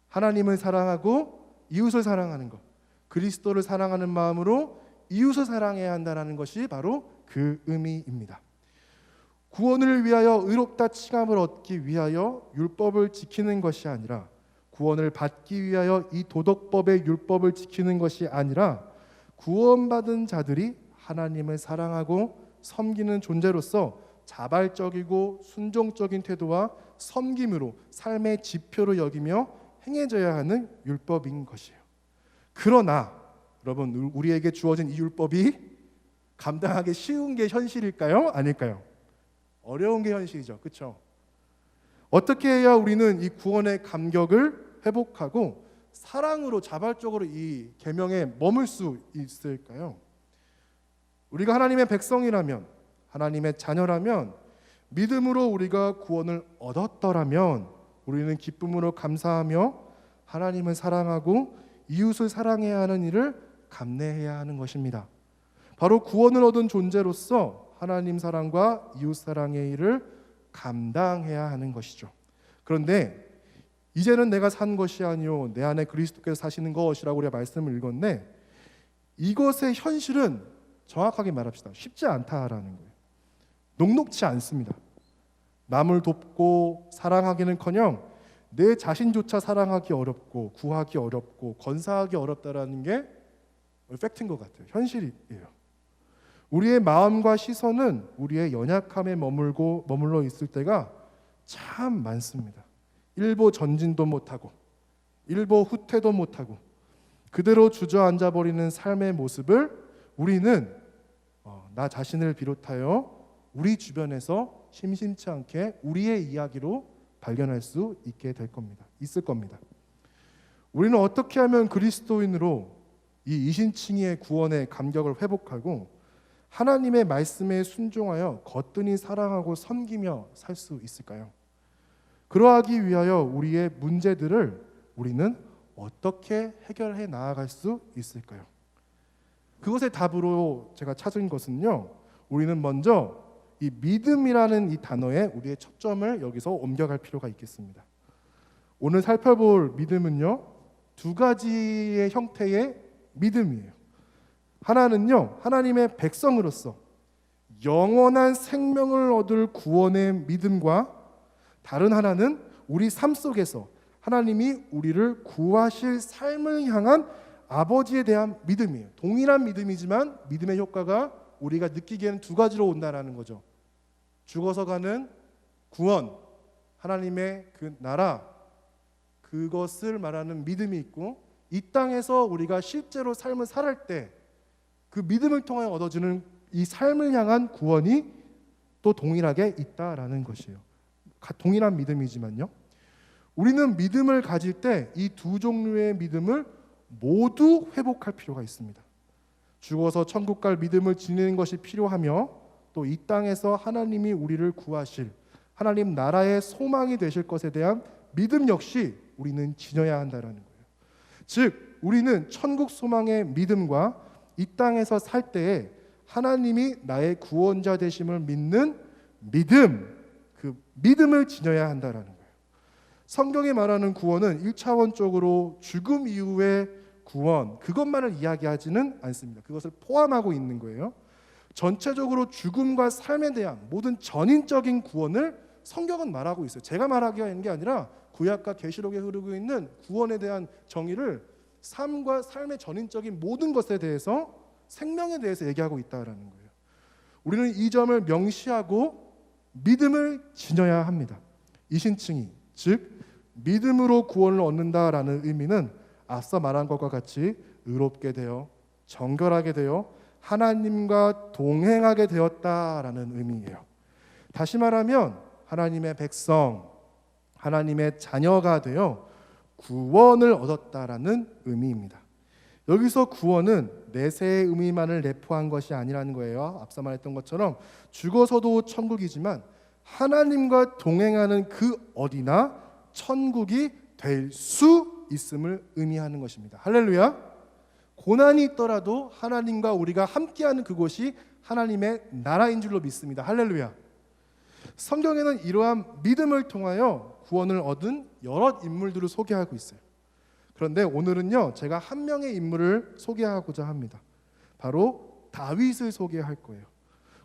하나님을 사랑하고 이웃을 사랑하는 것, 그리스도를 사랑하는 마음으로 이웃을 사랑해야 한다는 것이 바로 그 의미입니다. 구원을 위하여 의롭다 칭함을 얻기 위하여 율법을 지키는 것이 아니라, 구원을 받기 위하여 이 도덕법의 율법을 지키는 것이 아니라, 구원받은 자들이 하나님을 사랑하고 섬기는 존재로서 자발적이고 순종적인 태도와 섬김으로 삶의 지표로 여기며 행해져야 하는 율법인 것이에요. 그러나 여러분, 우리에게 주어진 이 율법이 감당하기 쉬운 게 현실일까요? 아닐까요? 어려운 게 현실이죠. 그렇죠? 어떻게 해야 우리는 이 구원의 감격을 회복하고 사랑으로 자발적으로 이 계명에 머물 수 있을까요? 우리가 하나님의 백성이라면, 하나님의 자녀라면, 믿음으로 우리가 구원을 얻었더라면 우리는 기쁨으로 감사하며 하나님을 사랑하고 이웃을 사랑해야 하는 일을 감내해야 하는 것입니다. 바로 구원을 얻은 존재로서 하나님 사랑과 이웃 사랑의 일을 감당해야 하는 것이죠. 그런데 이제는 내가 산 것이 아니요 내 안에 그리스도께서 사시는 것이라고 우리가 말씀을 읽었는데, 이것의 현실은 정확하게 말합시다, 쉽지 않다라는 거예요. 녹록지 않습니다. 남을 돕고 사랑하기는커녕 내 자신조차 사랑하기 어렵고 구하기 어렵고 건사하기 어렵다라는 게 팩트인 것 같아요. 현실이에요. 우리의 마음과 시선은 우리의 연약함에 머물러 있을 때가 참 많습니다. 일보 전진도 못하고 일보 후퇴도 못하고 그대로 주저앉아 버리는 삶의 모습을 우리는 나 자신을 비롯하여 우리 주변에서 심심치 않게 우리의 이야기로 발견할 수 있을 겁니다. 우리는 어떻게 하면 그리스도인으로 이 이신칭의의 구원의 감격을 회복하고 하나님의 말씀에 순종하여 거뜬히 사랑하고 섬기며 살 수 있을까요? 그러하기 위하여 우리의 문제들을 우리는 어떻게 해결해 나아갈 수 있을까요? 그것의 답으로 제가 찾은 것은요, 우리는 먼저 이 믿음이라는 이 단어에 우리의 초점을 여기서 옮겨갈 필요가 있겠습니다. 오늘 살펴볼 믿음은요, 두 가지의 형태의 믿음이에요. 하나는요, 하나님의 백성으로서 영원한 생명을 얻을 구원의 믿음과, 다른 하나는 우리 삶 속에서 하나님이 우리를 구하실 삶을 향한 아버지에 대한 믿음이에요. 동일한 믿음이지만 믿음의 효과가 우리가 느끼기에는 두 가지로 온다라는 거죠. 죽어서 가는 구원, 하나님의 그 나라, 그것을 말하는 믿음이 있고, 이 땅에서 우리가 실제로 삶을 살할 때 그 믿음을 통하여 얻어지는 이 삶을 향한 구원이 또 동일하게 있다라는 것이에요. 동일한 믿음이지만요, 우리는 믿음을 가질 때 이 두 종류의 믿음을 모두 회복할 필요가 있습니다. 죽어서 천국 갈 믿음을 지니는 것이 필요하며, 또 이 땅에서 하나님이 우리를 구하실 하나님 나라의 소망이 되실 것에 대한 믿음 역시 우리는 지녀야 한다는 거예요. 즉, 우리는 천국 소망의 믿음과 이 땅에서 살 때에 하나님이 나의 구원자 되심을 믿는 믿음, 그 믿음을 지녀야 한다는 거예요. 성경이 말하는 구원은 1차원적으로 죽음 이후의 구원, 그것만을 이야기하지는 않습니다. 그것을 포함하고 있는 거예요. 전체적으로 죽음과 삶에 대한 모든 전인적인 구원을 성경은 말하고 있어요. 제가 말하기가 있는 게 아니라 구약과 계시록에 흐르고 있는 구원에 대한 정의를 삶과 삶의 전인적인 모든 것에 대해서, 생명에 대해서 얘기하고 있다라는 거예요. 우리는 이 점을 명시하고 믿음을 지녀야 합니다. 이신칭의, 즉 믿음으로 구원을 얻는다라는 의미는 앞서 말한 것과 같이 의롭게 되어 정결하게 되어 하나님과 동행하게 되었다라는 의미예요. 다시 말하면 하나님의 백성, 하나님의 자녀가 되어 구원을 얻었다라는 의미입니다. 여기서 구원은 내세의 의미만을 내포한 것이 아니라는 거예요. 앞서 말했던 것처럼 죽어서도 천국이지만 하나님과 동행하는 그 어디나 천국이 될 수 있음을 의미하는 것입니다. 할렐루야. 고난이 있더라도 하나님과 우리가 함께하는 그곳이 하나님의 나라인 줄로 믿습니다. 할렐루야. 성경에는 이러한 믿음을 통하여 구원을 얻은 여러 인물들을 소개하고 있어요. 그런데 오늘은요, 제가 한 명의 인물을 소개하고자 합니다. 바로 다윗을 소개할 거예요.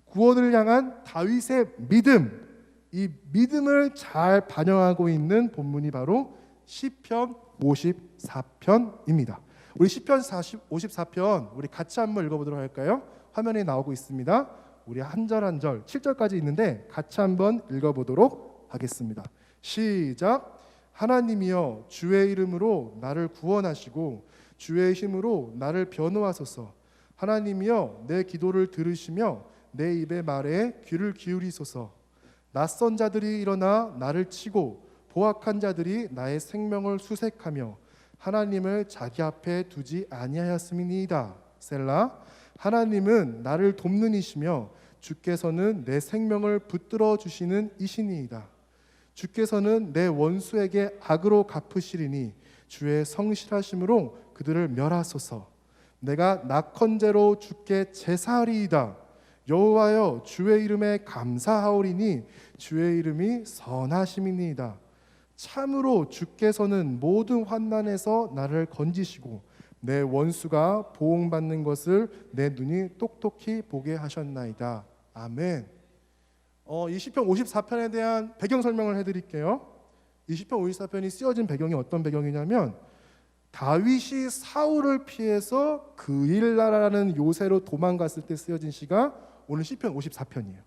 구원을 향한 다윗의 믿음, 이 믿음을 잘 반영하고 있는 본문이 바로 시편 54편입니다. 우리 시편 54편 우리 같이 한번 읽어보도록 할까요? 화면에 나오고 있습니다. 우리 한 절 한 절 7절까지 있는데 같이 한번 읽어보도록 하겠습니다. 시작. 하나님이여, 주의 이름으로 나를 구원하시고 주의 힘으로 나를 변호하소서. 하나님이여, 내 기도를 들으시며 내 입의 말에 귀를 기울이소서. 낯선 자들이 일어나 나를 치고 보악한 자들이 나의 생명을 수색하며 하나님을 자기 앞에 두지 아니하였음이니이다. 셀라. 하나님은 나를 돕는 이시며 주께서는 내 생명을 붙들어 주시는 이시니이다. 주께서는 내 원수에게 악으로 갚으시리니 주의 성실하심으로 그들을 멸하소서. 내가 낙헌제로 주께 제사하리이다. 여호와여, 주의 이름에 감사하오리니 주의 이름이 선하심이니이다. 참으로 주께서는 모든 환난에서 나를 건지시고 내 원수가 보응받는 것을 내 눈이 똑똑히 보게 하셨나이다. 아멘. 이 시편 54편에 대한 배경 설명을 해드릴게요. 이 시편 54편이 쓰여진 배경이 어떤 배경이냐면, 다윗이 사울을 피해서 그일라라는 요새로 도망갔을 때 쓰여진 시가 오늘 시편 54편이에요.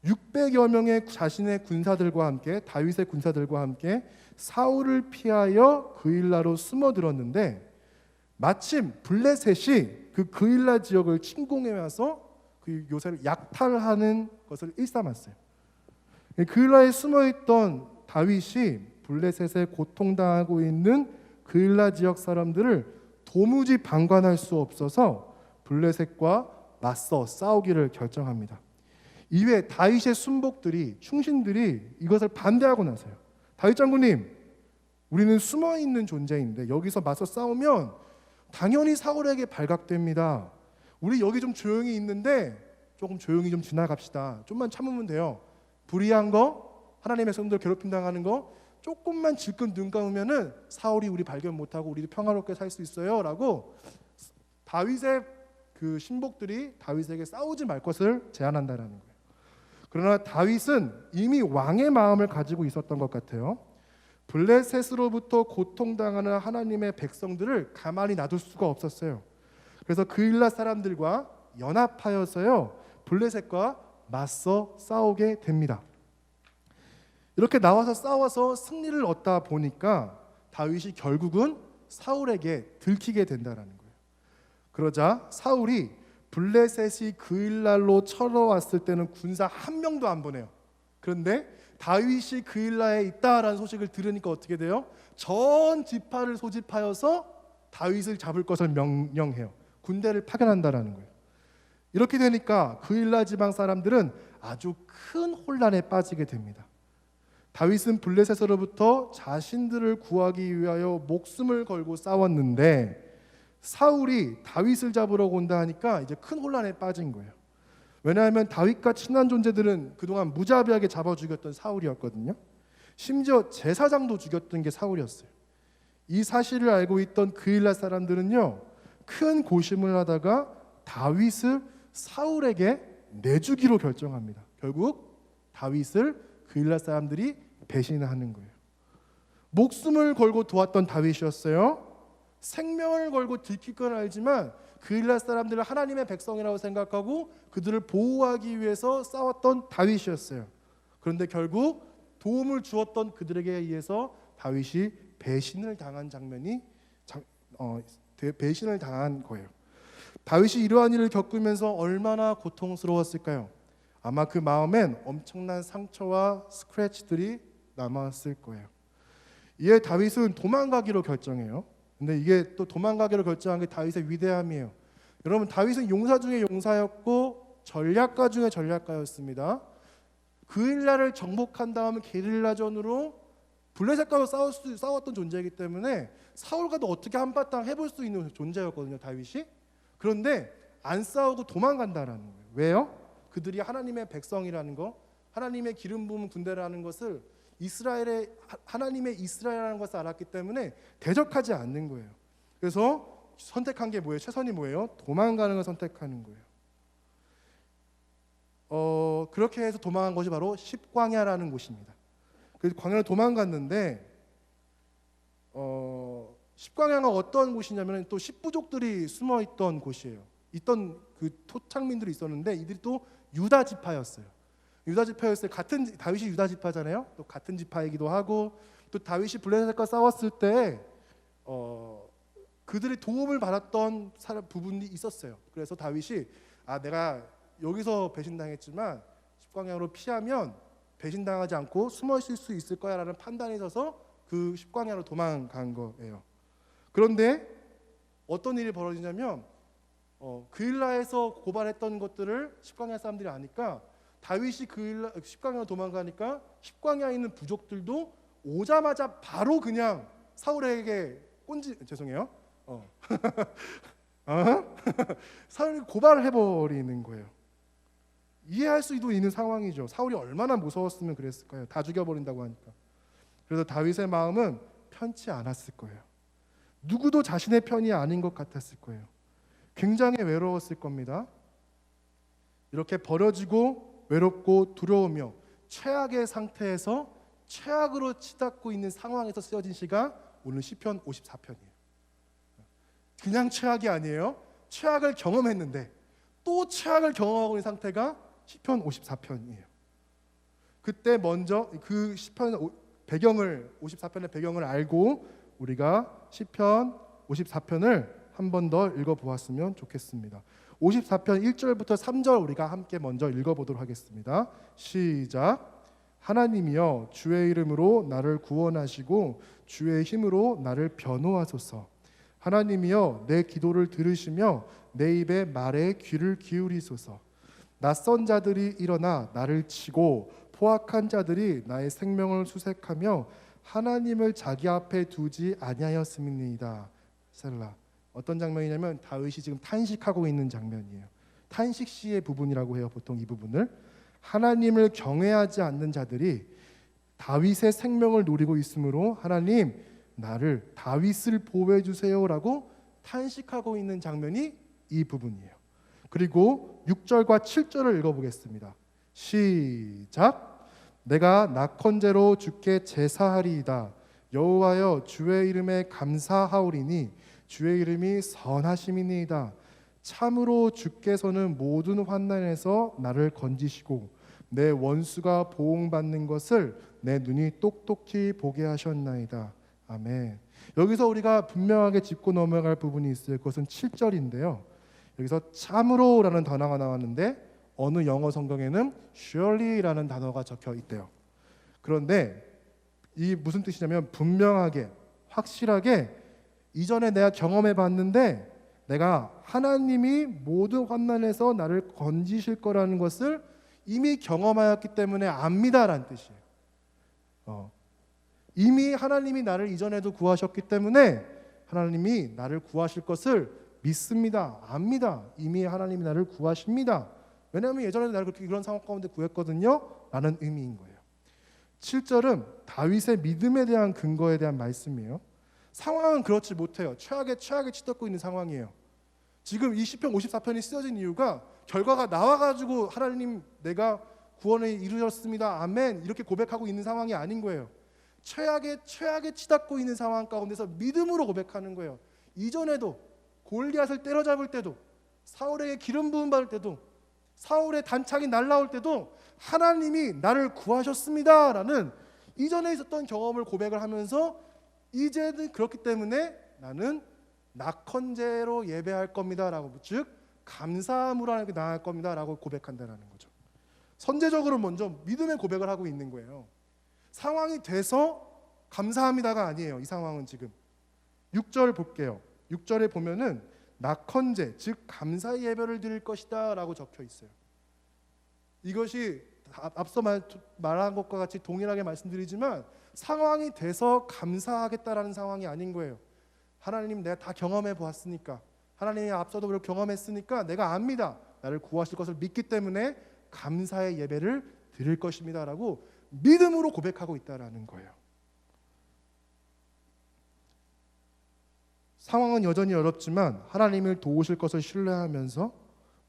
600여 명의 자신의 군사들과 함께, 다윗의 군사들과 함께 사울을 피하여 그일라로 숨어들었는데, 마침 블레셋이 그 그일라 지역을 침공해 와서 그 요새를 약탈하는 것을 일삼았어요. 그일라에 숨어있던 다윗이 블레셋에 고통당하고 있는 그일라 지역 사람들을 도무지 방관할 수 없어서 블레셋과 맞서 싸우기를 결정합니다. 이외에 다윗의 순복들이, 충신들이 이것을 반대하고 나서요. 다윗 장군님, 우리는 숨어 있는 존재인데 여기서 맞서 싸우면 당연히 사울에게 발각됩니다. 우리 여기 좀 조용히 있는데 조금 조용히 좀 지나갑시다. 좀만 참으면 돼요. 불의한 거, 하나님의 성도를 괴롭힘 당하는 거 조금만 질끈 눈 감으면은 사울이 우리 발견 못하고 우리도 평화롭게 살 수 있어요 라고 다윗의 그 신복들이 다윗에게 싸우지 말 것을 제안한다는 거예요. 그러나 다윗은 이미 왕의 마음을 가지고 있었던 것 같아요. 블레셋으로부터 고통당하는 하나님의 백성들을 가만히 놔둘 수가 없었어요. 그래서 그일랏 사람들과 연합하여서요 블레셋과 맞서 싸우게 됩니다. 이렇게 나와서 싸워서 승리를 얻다 보니까 다윗이 결국은 사울에게 들키게 된다는 거예요. 그러자 사울이 블레셋이 그일랄로 쳐들어왔을 때는 군사 한 명도 안 보내요. 그런데 다윗이 그일라에 있다라는 소식을 들으니까 어떻게 돼요? 전 지파를 소집하여서 다윗을 잡을 것을 명령해요. 군대를 파견한다라는 거예요. 이렇게 되니까 그일라 지방 사람들은 아주 큰 혼란에 빠지게 됩니다. 다윗은 블레셋으로부터 자신들을 구하기 위하여 목숨을 걸고 싸웠는데 사울이 다윗을 잡으러 온다 하니까 이제 큰 혼란에 빠진 거예요. 왜냐하면 다윗과 친한 존재들은 그동안 무자비하게 잡아 죽였던 사울이었거든요. 심지어 제사장도 죽였던 게 사울이었어요. 이 사실을 알고 있던 그일라 사람들은요 큰 고심을 하다가 다윗을 사울에게 내주기로 결정합니다. 결국 다윗을 그일라 사람들이 배신하는 거예요. 목숨을 걸고 도왔던 다윗이었어요. 생명을 걸고 들킬 건 알지만 그일라 사람들을 하나님의 백성이라고 생각하고 그들을 보호하기 위해서 싸웠던 다윗이었어요. 그런데 결국 도움을 주었던 그들에게 의해서 다윗이 배신을 당한 배신을 당한 거예요. 다윗이 이러한 일을 겪으면서 얼마나 고통스러웠을까요? 아마 그 마음엔 엄청난 상처와 스크래치들이 남았을 거예요. 이에 다윗은 도망가기로 결정해요. 근데 이게 또 도망가기로 결정한 게 다윗의 위대함이에요. 여러분 다윗은 용사 중에 용사였고 전략가 중에 전략가였습니다. 그일라를 정복한 다음 게릴라전으로 블레셋과도 싸웠던 존재이기 때문에 사울과도 어떻게 한바탕 해볼 수 있는 존재였거든요 다윗이. 그런데 안 싸우고 도망간다라는 거예요. 왜요? 그들이 하나님의 백성이라는 거, 하나님의 기름 부은 군대라는 것을 하나님의 이스라엘이라는 것을 알았기 때문에 대적하지 않는 거예요. 그래서 선택한 게 뭐예요? 최선이 뭐예요? 도망가는 걸 선택하는 거예요. 그렇게 해서 도망간 것이 바로 십광야라는 곳입니다. 그래서 광야를 도망갔는데 십광야가 어떤 곳이냐면 또 십부족들이 숨어 있던 곳이에요. 있던 그 토착민들이 있었는데 이들이 또 유다 지파였어요. 유다 지파였어요. 같은 다윗이 유다 지파잖아요. 또 같은 지파이기도 하고 또 다윗이 블레셋과 싸웠을 때 그들의 도움을 받았던 부분이 있었어요. 그래서 다윗이 내가 여기서 배신당했지만 십광야로 피하면 배신당하지 않고 숨어 있을 수 있을 거야라는 판단이 있어서 그 십광야로 도망간 거예요. 그런데 어떤 일이 벌어지냐면 그일라에서 고발했던 것들을 십광야 사람들이 아니까 다윗이 십광야로 도망가니까 십광야에 있는 부족들도 오자마자 바로 그냥 사울에게 사울이 고발을 해버리는 거예요. 이해할 수도 있는 상황이죠. 사울이 얼마나 무서웠으면 그랬을까요? 다 죽여버린다고 하니까. 그래서 다윗의 마음은 편치 않았을 거예요. 누구도 자신의 편이 아닌 것 같았을 거예요. 굉장히 외로웠을 겁니다. 이렇게 버려지고 외롭고 두려우며 최악의 상태에서 최악으로 치닫고 있는 상황에서 쓰여진 시가 오늘 시편 54편이에요. 그냥 최악이 아니에요. 최악을 경험했는데 또 최악을 경험하고 있는 상태가 시편 54편이에요. 그때 먼저 그 시편 배경을 54편의 배경을 알고 우리가 시편 54편을 한 번 더 읽어보았으면 좋겠습니다. 54편 1절부터 3절 우리가 함께 먼저 읽어보도록 하겠습니다. 시작. 하나님이여 주의 이름으로 나를 구원하시고 주의 힘으로 나를 변호하소서. 하나님이여 내 기도를 들으시며 내 입의 말에 귀를 기울이소서. 낯선 자들이 일어나 나를 치고 포악한 자들이 나의 생명을 수색하며 하나님을 자기 앞에 두지 아니하였음이니이다. 셀라. 어떤 장면이냐면 다윗이 지금 탄식하고 있는 장면이에요. 탄식 시의 부분이라고 해요. 보통 이 부분을 하나님을 경외하지 않는 자들이 다윗의 생명을 노리고 있으므로 하나님 나를 다윗을 보호해 주세요라고 탄식하고 있는 장면이 이 부분이에요. 그리고 6절과 7절을 읽어보겠습니다. 시작. 내가 낙헌제로 주께 제사하리이다. 여호와여 주의 이름에 감사하오리니 주의 이름이 선하심이니이다. 참으로 주께서는 모든 환난에서 나를 건지시고 내 원수가 보응받는 것을 내 눈이 똑똑히 보게 하셨나이다. 아멘. 여기서 우리가 분명하게 짚고 넘어갈 부분이 있어요. 그것은 7절인데요. 여기서 참으로라는 단어가 나왔는데 어느 영어 성경에는 surely라는 단어가 적혀 있대요. 그런데 이 무슨 뜻이냐면 분명하게, 확실하게 이전에 내가 경험해 봤는데 내가 하나님이 모든 환난에서 나를 건지실 거라는 것을 이미 경험하였기 때문에 압니다라는 뜻이에요. 이미 하나님이 나를 이전에도 구하셨기 때문에 하나님이 나를 구하실 것을 믿습니다. 압니다. 이미 하나님이 나를 구하십니다. 왜냐하면 예전에도 나를 그렇게 그런 상황 가운데 구했거든요 라는 의미인 거예요. 7절은 다윗의 믿음에 대한 근거에 대한 말씀이에요. 상황은 그렇지 못해요. 최악에 치닫고 있는 상황이에요. 지금 이 시편 54편이 쓰여진 이유가 결과가 나와가지고 하나님 내가 구원을 이루셨습니다 아멘 이렇게 고백하고 있는 상황이 아닌 거예요. 최악에 치닫고 있는 상황 가운데서 믿음으로 고백하는 거예요. 이전에도 골리앗을 때려잡을 때도 사울에게 기름 부음 받을 때도 사울의 단창이 날라올 때도 하나님이 나를 구하셨습니다 라는 이전에 있었던 경험을 고백을 하면서 이제는 그렇기 때문에 나는 낙헌제로 예배할 겁니다 라고, 즉 감사함으로 하나님께 나아갈 겁니다 라고 고백한다는 거죠. 선제적으로 먼저 믿음의 고백을 하고 있는 거예요. 상황이 돼서 감사합니다가 아니에요. 이 상황은 지금 6절 볼게요. 6절에 보면은 낙헌제, 즉 감사의 예배를 드릴 것이다 라고 적혀 있어요. 이것이 앞서 말한 것과 같이 동일하게 말씀드리지만 상황이 돼서 감사하겠다라는 상황이 아닌 거예요. 하나님 내가 다 경험해 보았으니까, 하나님이 앞서도 그렇게 경험했으니까 내가 압니다. 나를 구하실 것을 믿기 때문에 감사의 예배를 드릴 것입니다 라고 믿음으로 고백하고 있다라는 거예요. 상황은 여전히 어렵지만 하나님을 도우실 것을 신뢰하면서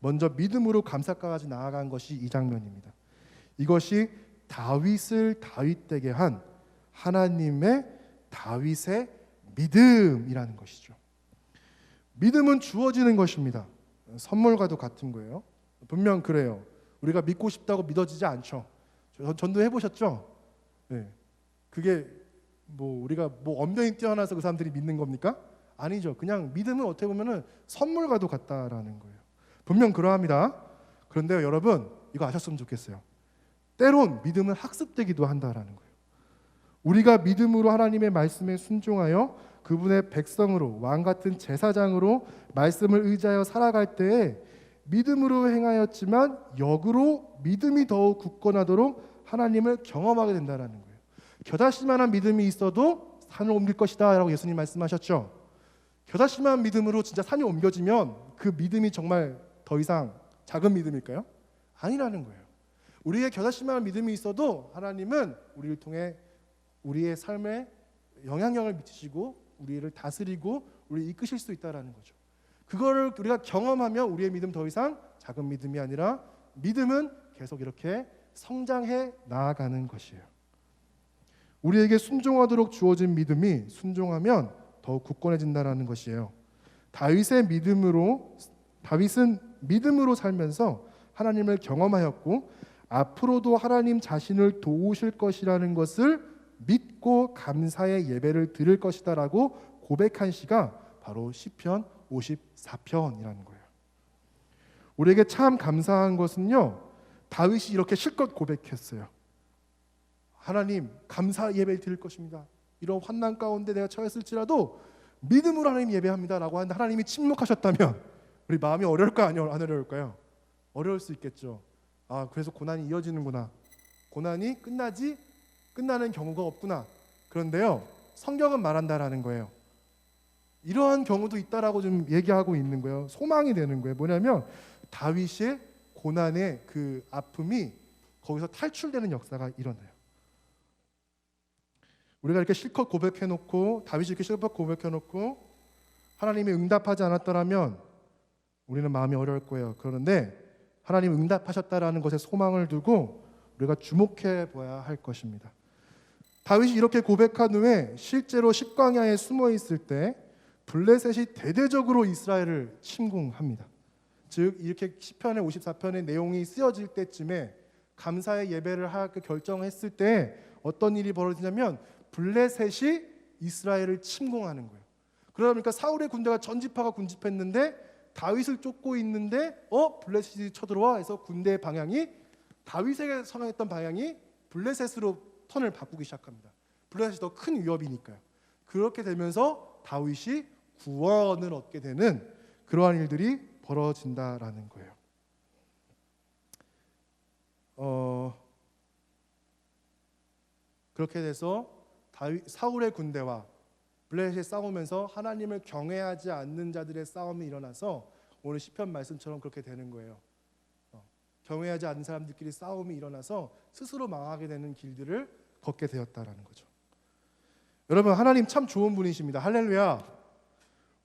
먼저 믿음으로 감사까지 나아간 것이 이 장면입니다. 이것이 다윗을 다윗되게 한 하나님의 다윗의 믿음이라는 것이죠. 믿음은 주어지는 것입니다. 선물과도 같은 거예요. 분명 그래요. 우리가 믿고 싶다고 믿어지지 않죠. 전도해 보셨죠? 네. 그게 뭐 우리가 뭐 언변이 뛰어나서 그 사람들이 믿는 겁니까? 아니죠. 그냥 믿음은 어떻게 보면은 선물과도 같다라는 거예요. 분명 그러합니다. 그런데요, 여러분 이거 아셨으면 좋겠어요. 때론 믿음은 학습되기도 한다라는 거예요. 우리가 믿음으로 하나님의 말씀에 순종하여 그분의 백성으로 왕 같은 제사장으로 말씀을 의지하여 살아갈 때에 믿음으로 행하였지만 역으로 믿음이 더욱 굳건하도록 하나님을 경험하게 된다라는 거예요. 겨자씨만한 믿음이 있어도 산을 옮길 것이다 라고 예수님 말씀하셨죠. 겨자씨만 믿음으로 진짜 산이 옮겨지면 그 믿음이 정말 더 이상 작은 믿음일까요? 아니라는 거예요. 우리의 겨자씨만한 믿음이 있어도 하나님은 우리를 통해 우리의 삶에 영향력을 미치시고 우리를 다스리고 우리를 이끄실 수 있다라는 거죠. 그거를 우리가 경험하면 우리의 믿음 더 이상 작은 믿음이 아니라 믿음은 계속 이렇게 성장해 나아가는 것이에요. 우리에게 순종하도록 주어진 믿음이 순종하면 더욱 굳건해진다라는 것이에요. 다윗은 믿음으로 살면서 하나님을 경험하였고 앞으로도 하나님 자신을 도우실 것이라는 것을 믿고 감사의 예배를 드릴 것이다라고 고백한 시가 바로 시편 54편이라는 거예요. 우리에게 참 감사한 것은요, 다윗이 이렇게 실컷 고백했어요. 하나님 감사 예배를 드릴 것입니다. 이런 환난 가운데 내가 처했을지라도 믿음으로 하나님 예배합니다 라고 하는데 하나님이 침묵하셨다면 우리 마음이 어려울까요? 안 어려울까요? 어려울 수 있겠죠. 그래서 고난이 이어지는구나. 고난이 끝나는 경우가 없구나. 그런데요, 성경은 말한다라는 거예요. 이러한 경우도 있다라고 좀 얘기하고 있는 거예요. 소망이 되는 거예요. 뭐냐면 다윗의 고난의 그 아픔이 거기서 탈출되는 역사가 일어나요. 우리가 이렇게 실컷 고백해놓고, 다윗이 이렇게 실컷 고백해놓고 하나님이 응답하지 않았더라면 우리는 마음이 어려울 거예요. 그런데 하나님 응답하셨다라는 것에 소망을 두고 우리가 주목해 봐야 할 것입니다. 다윗이 이렇게 고백한 후에 실제로 십광야에 숨어 있을 때 블레셋이 대대적으로 이스라엘을 침공합니다. 즉 이렇게 시편의 54편의 내용이 쓰여질 때쯤에 감사의 예배를 하기 결정했을 때 어떤 일이 벌어지냐면 블레셋이 이스라엘을 침공하는 거예요. 그러다 보니까 사울의 군대가 전지파가 군집했는데 다윗을 쫓고 있는데 블레셋이 쳐들어와 해서 군대의 방향이 다윗에게 선언했던 방향이 블레셋으로 턴을 바꾸기 시작합니다. 블레셋이 더 큰 위협이니까요. 그렇게 되면서 다윗이 구원을 얻게 되는 그러한 일들이 벌어진다라는 거예요. 그렇게 돼서 사울의 군대와 블레셋이 싸우면서 하나님을 경외하지 않는 자들의 싸움이 일어나서 오늘 시편 말씀처럼 그렇게 되는 거예요. 경외하지 않는 사람들끼리 싸움이 일어나서 스스로 망하게 되는 길들을 걷게 되었다라는 거죠. 여러분, 하나님 참 좋은 분이십니다. 할렐루야.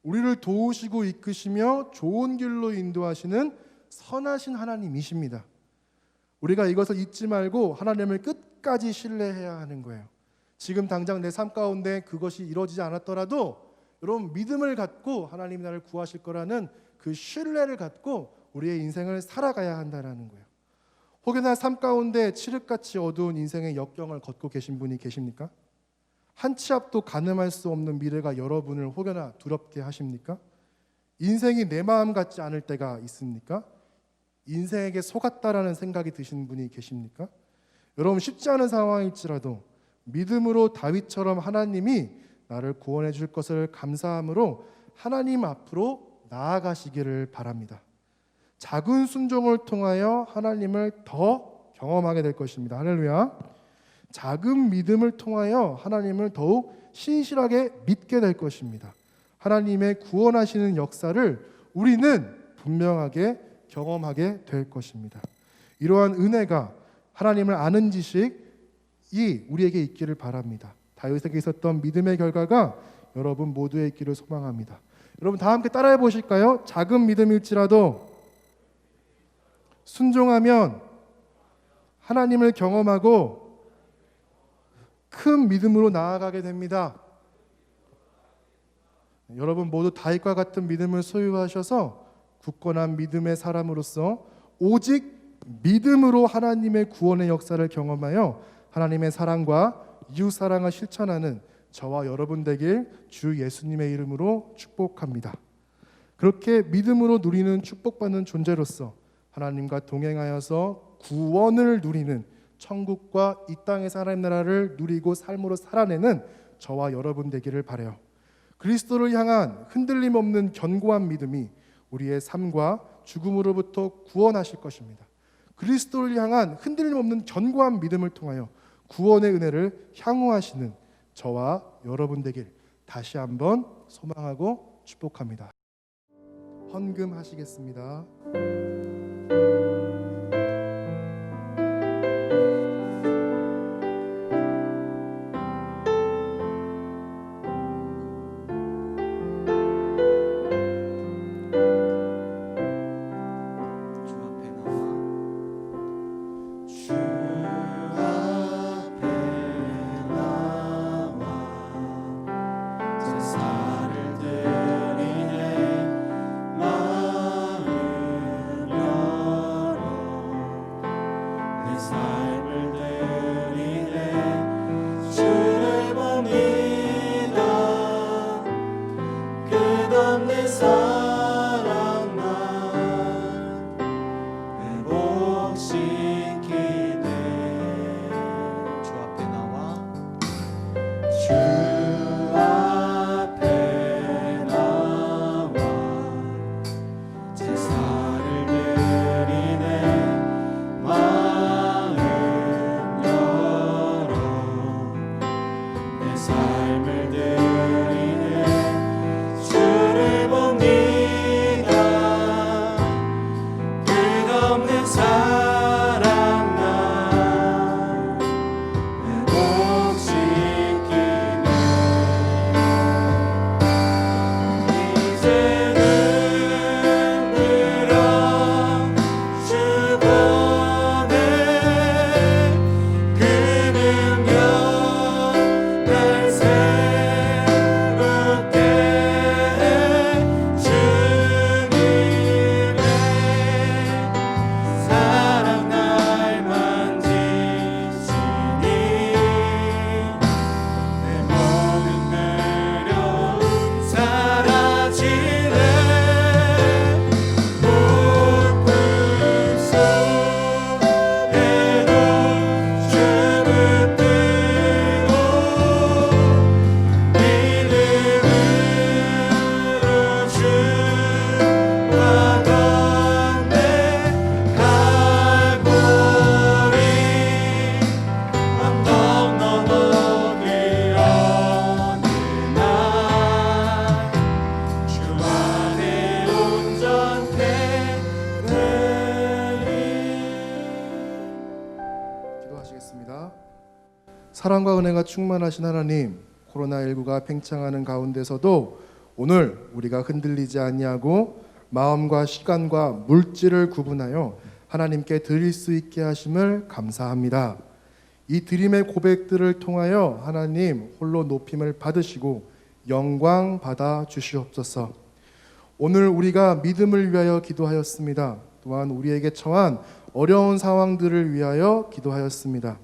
우리를 도우시고 이끄시며 좋은 길로 인도하시는 선하신 하나님이십니다. 우리가 이것을 잊지 말고 하나님을 끝까지 신뢰해야 하는 거예요. 지금 당장 내 삶 가운데 그것이 이루어지지 않았더라도 여러분 믿음을 갖고 하나님이 나를 구하실 거라는 그 신뢰를 갖고 우리의 인생을 살아가야 한다는 거예요. 혹여나 삶 가운데 칠흑같이 어두운 인생의 역경을 걷고 계신 분이 계십니까? 한 치 앞도 가늠할 수 없는 미래가 여러분을 혹여나 두렵게 하십니까? 인생이 내 마음 같지 않을 때가 있습니까? 인생에게 속았다라는 생각이 드시는 분이 계십니까? 여러분 쉽지 않은 상황일지라도 믿음으로 다윗처럼 하나님이 나를 구원해 줄 것을 감사함으로 하나님 앞으로 나아가시기를 바랍니다. 작은 순종을 통하여 하나님을 더 경험하게 될 것입니다. 할렐루야. 작은 믿음을 통하여 하나님을 더욱 신실하게 믿게 될 것입니다. 하나님의 구원하시는 역사를 우리는 분명하게 경험하게 될 것입니다. 이러한 은혜가 하나님을 아는 지식이 우리에게 있기를 바랍니다. 다윗에게 있었던 믿음의 결과가 여러분 모두에 있기를 소망합니다. 여러분 다 함께 따라해 보실까요? 작은 믿음일지라도 순종하면 하나님을 경험하고 큰 믿음으로 나아가게 됩니다. 여러분 모두 다윗과 같은 믿음을 소유하셔서 굳건한 믿음의 사람으로서 오직 믿음으로 하나님의 구원의 역사를 경험하여 하나님의 사랑과 이웃 사랑을 실천하는 저와 여러분 되길 주 예수님의 이름으로 축복합니다. 그렇게 믿음으로 누리는 축복받는 존재로서 하나님과 동행하여서 구원을 누리는 천국과 이 땅에서 하나님 나라를 누리고 삶으로 살아내는 저와 여러분 되기를 바라요. 그리스도를 향한 흔들림 없는 견고한 믿음이 우리의 삶과 죽음으로부터 구원하실 것입니다. 그리스도를 향한 흔들림 없는 견고한 믿음을 통하여 구원의 은혜를 향유하시는 저와 여러분 되길 다시 한번 소망하고 축복합니다. 헌금하시겠습니다. 사랑과 은혜가 충만하신 하나님, 코로나19가 팽창하는 가운데서도 오늘 우리가 흔들리지 아니하고 마음과 시간과 물질을 구분하여 하나님께 드릴 수 있게 하심을 감사합니다. 이 드림의 고백들을 통하여 하나님 홀로 높임을 받으시고 영광 받아 주시옵소서. 오늘 우리가 믿음을 위하여 기도하였습니다. 또한 우리에게 처한 어려운 상황들을 위하여 기도하였습니다.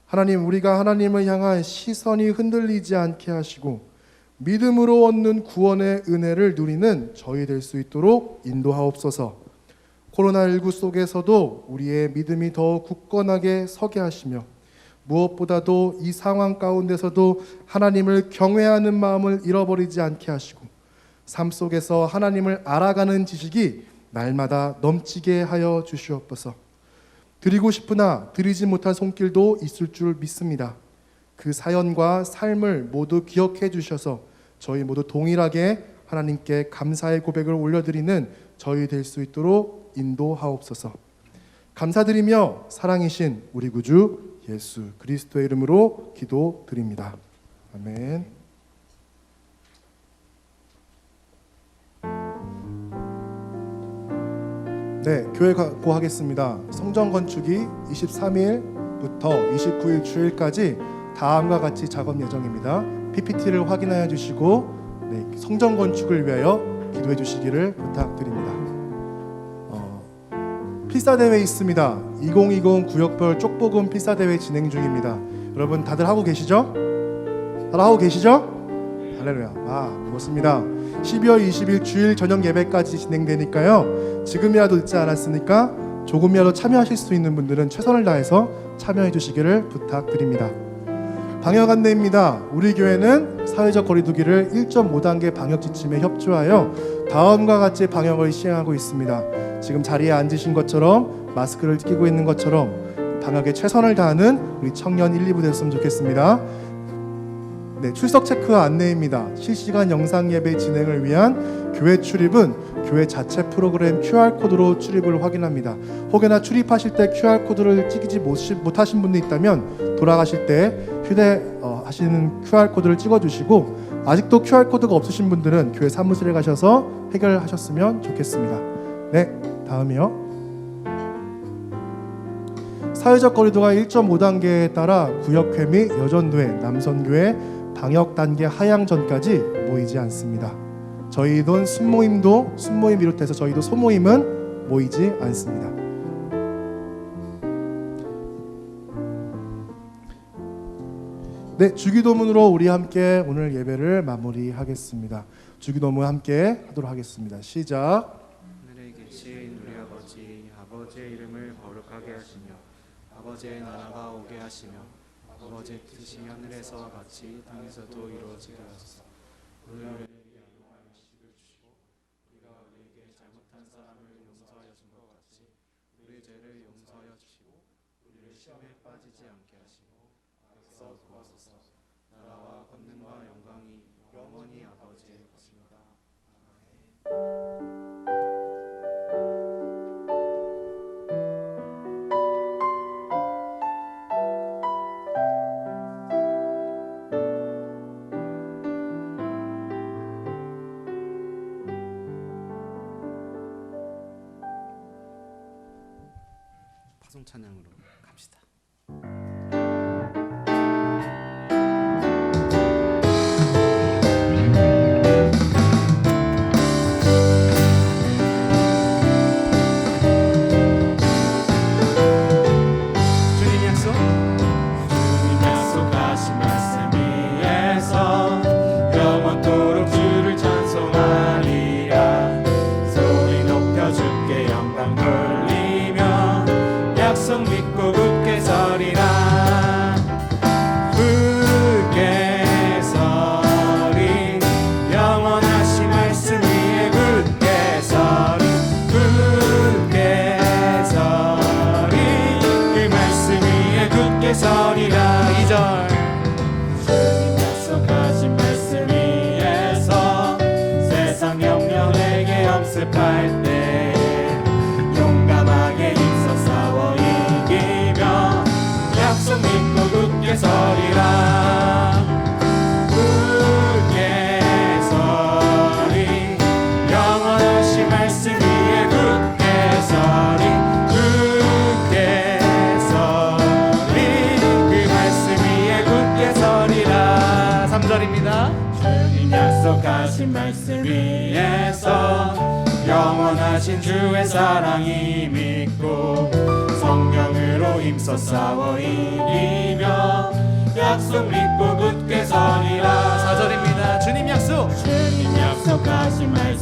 하나님, 우리가 하나님을 향한 시선이 흔들리지 않게 하시고 믿음으로 얻는 구원의 은혜를 누리는 저희 될 수 있도록 인도하옵소서. 코로나19 속에서도 우리의 믿음이 더 굳건하게 서게 하시며 무엇보다도 이 상황 가운데서도 하나님을 경외하는 마음을 잃어버리지 않게 하시고 삶 속에서 하나님을 알아가는 지식이 날마다 넘치게 하여 주시옵소서. 드리고 싶으나 드리지 못한 손길도 있을 줄 믿습니다. 그 사연과 삶을 모두 기억해 주셔서 저희 모두 동일하게 하나님께 감사의 고백을 올려드리는 저희 될 수 있도록 인도하옵소서. 감사드리며 사랑이신 우리 구주 예수 그리스도의 이름으로 기도드립니다. 아멘. 네, 교회 고하겠습니다. 성전 건축이 23일부터 29일 주일까지 다음과 같이 작업 예정입니다. PPT를 확인하여 주시고 성전 건축을 위하여 기도해 주시기를 부탁드립니다. 필사 대회 있습니다. 2020 구역별 쪽복음 필사 대회 진행 중입니다. 여러분 다들 하고 계시죠? 다들 하고 계시죠? 할렐루야. 그렇습니다. 12월 20일 주일 저녁 예배까지 진행되니까요. 지금이라도 늦지 않았으니까 조금이라도 참여하실 수 있는 분들은 최선을 다해서 참여해 주시기를 부탁드립니다. 방역 안내입니다. 우리 교회는 사회적 거리두기를 1.5단계 방역 지침에 협조하여 다음과 같이 방역을 시행하고 있습니다. 지금 자리에 앉으신 것처럼 마스크를 끼고 있는 것처럼 방역에 최선을 다하는 우리 청년 1, 2부 됐으면 좋겠습니다. 출석 체크 안내입니다. 실시간 영상 예배 진행을 위한 교회 출입은 교회 자체 프로그램 QR코드로 출입을 확인합니다. 혹여나 출입하실 때 QR코드를 찍지 못하신 분이 있다면 돌아가실 때 하시는 QR코드를 찍어주시고 아직도 QR코드가 없으신 분들은 교회 사무실에 가셔서 해결하셨으면 좋겠습니다. 네, 다음이요. 사회적 거리두기가 1.5단계에 따라 구역회 및 여전도회, 남선교회 방역 단계 하향 전까지 모이지 않습니다. 저희도 순모임 비롯해서 저희도 소모임은 모이지 않습니다. 네, 주기도문으로 우리 함께 오늘 예배를 마무리하겠습니다. 주기도문 함께 하도록 하겠습니다. 시작. 하늘에 계신 우리 아버지의 이름을 거룩하게 하시며 아버지의 나라가 오게 하시며 아버지의 뜻이 하늘에서 같이 땅에서도 이루어지게 하소서. 오늘 우리에게 양육할 음식을 주시고 우리가 우리에게 잘못한 사람을 용서하여 준 것 같이 우리 죄를 용서하여 주시고 우리를 시험에 빠지지 않게 하시고 악에서 구하소서. 나라와 권능과 영광이 영원히 아버지의 것입니다. 아멘. 파송 찬양으로 갑시다. 주님 약속하신 말씀 위에서 영원토록 주를 찬송하리라. 소리 높여 주께 영광 돌리며 약속 믿고 굳게 서리라. 굳게 서리 영원하신 말씀 위에 굳게 서리 굳게 서리 그 말씀 위에 굳게 서리라. 2절 주님 약속하신 말씀 위에서 세상 영령에게 엄습할 때 용감하게 힘써 싸워 이기며 약속 믿고 굳게 서리라. 약속하신 말씀 위에서 영원하신 주의 사랑이 믿고 성령으로 힘써 싸워 이기며 약속 믿고 굳게 서리라. 4절입니다. 주님 약속. 주님 약속하신 말씀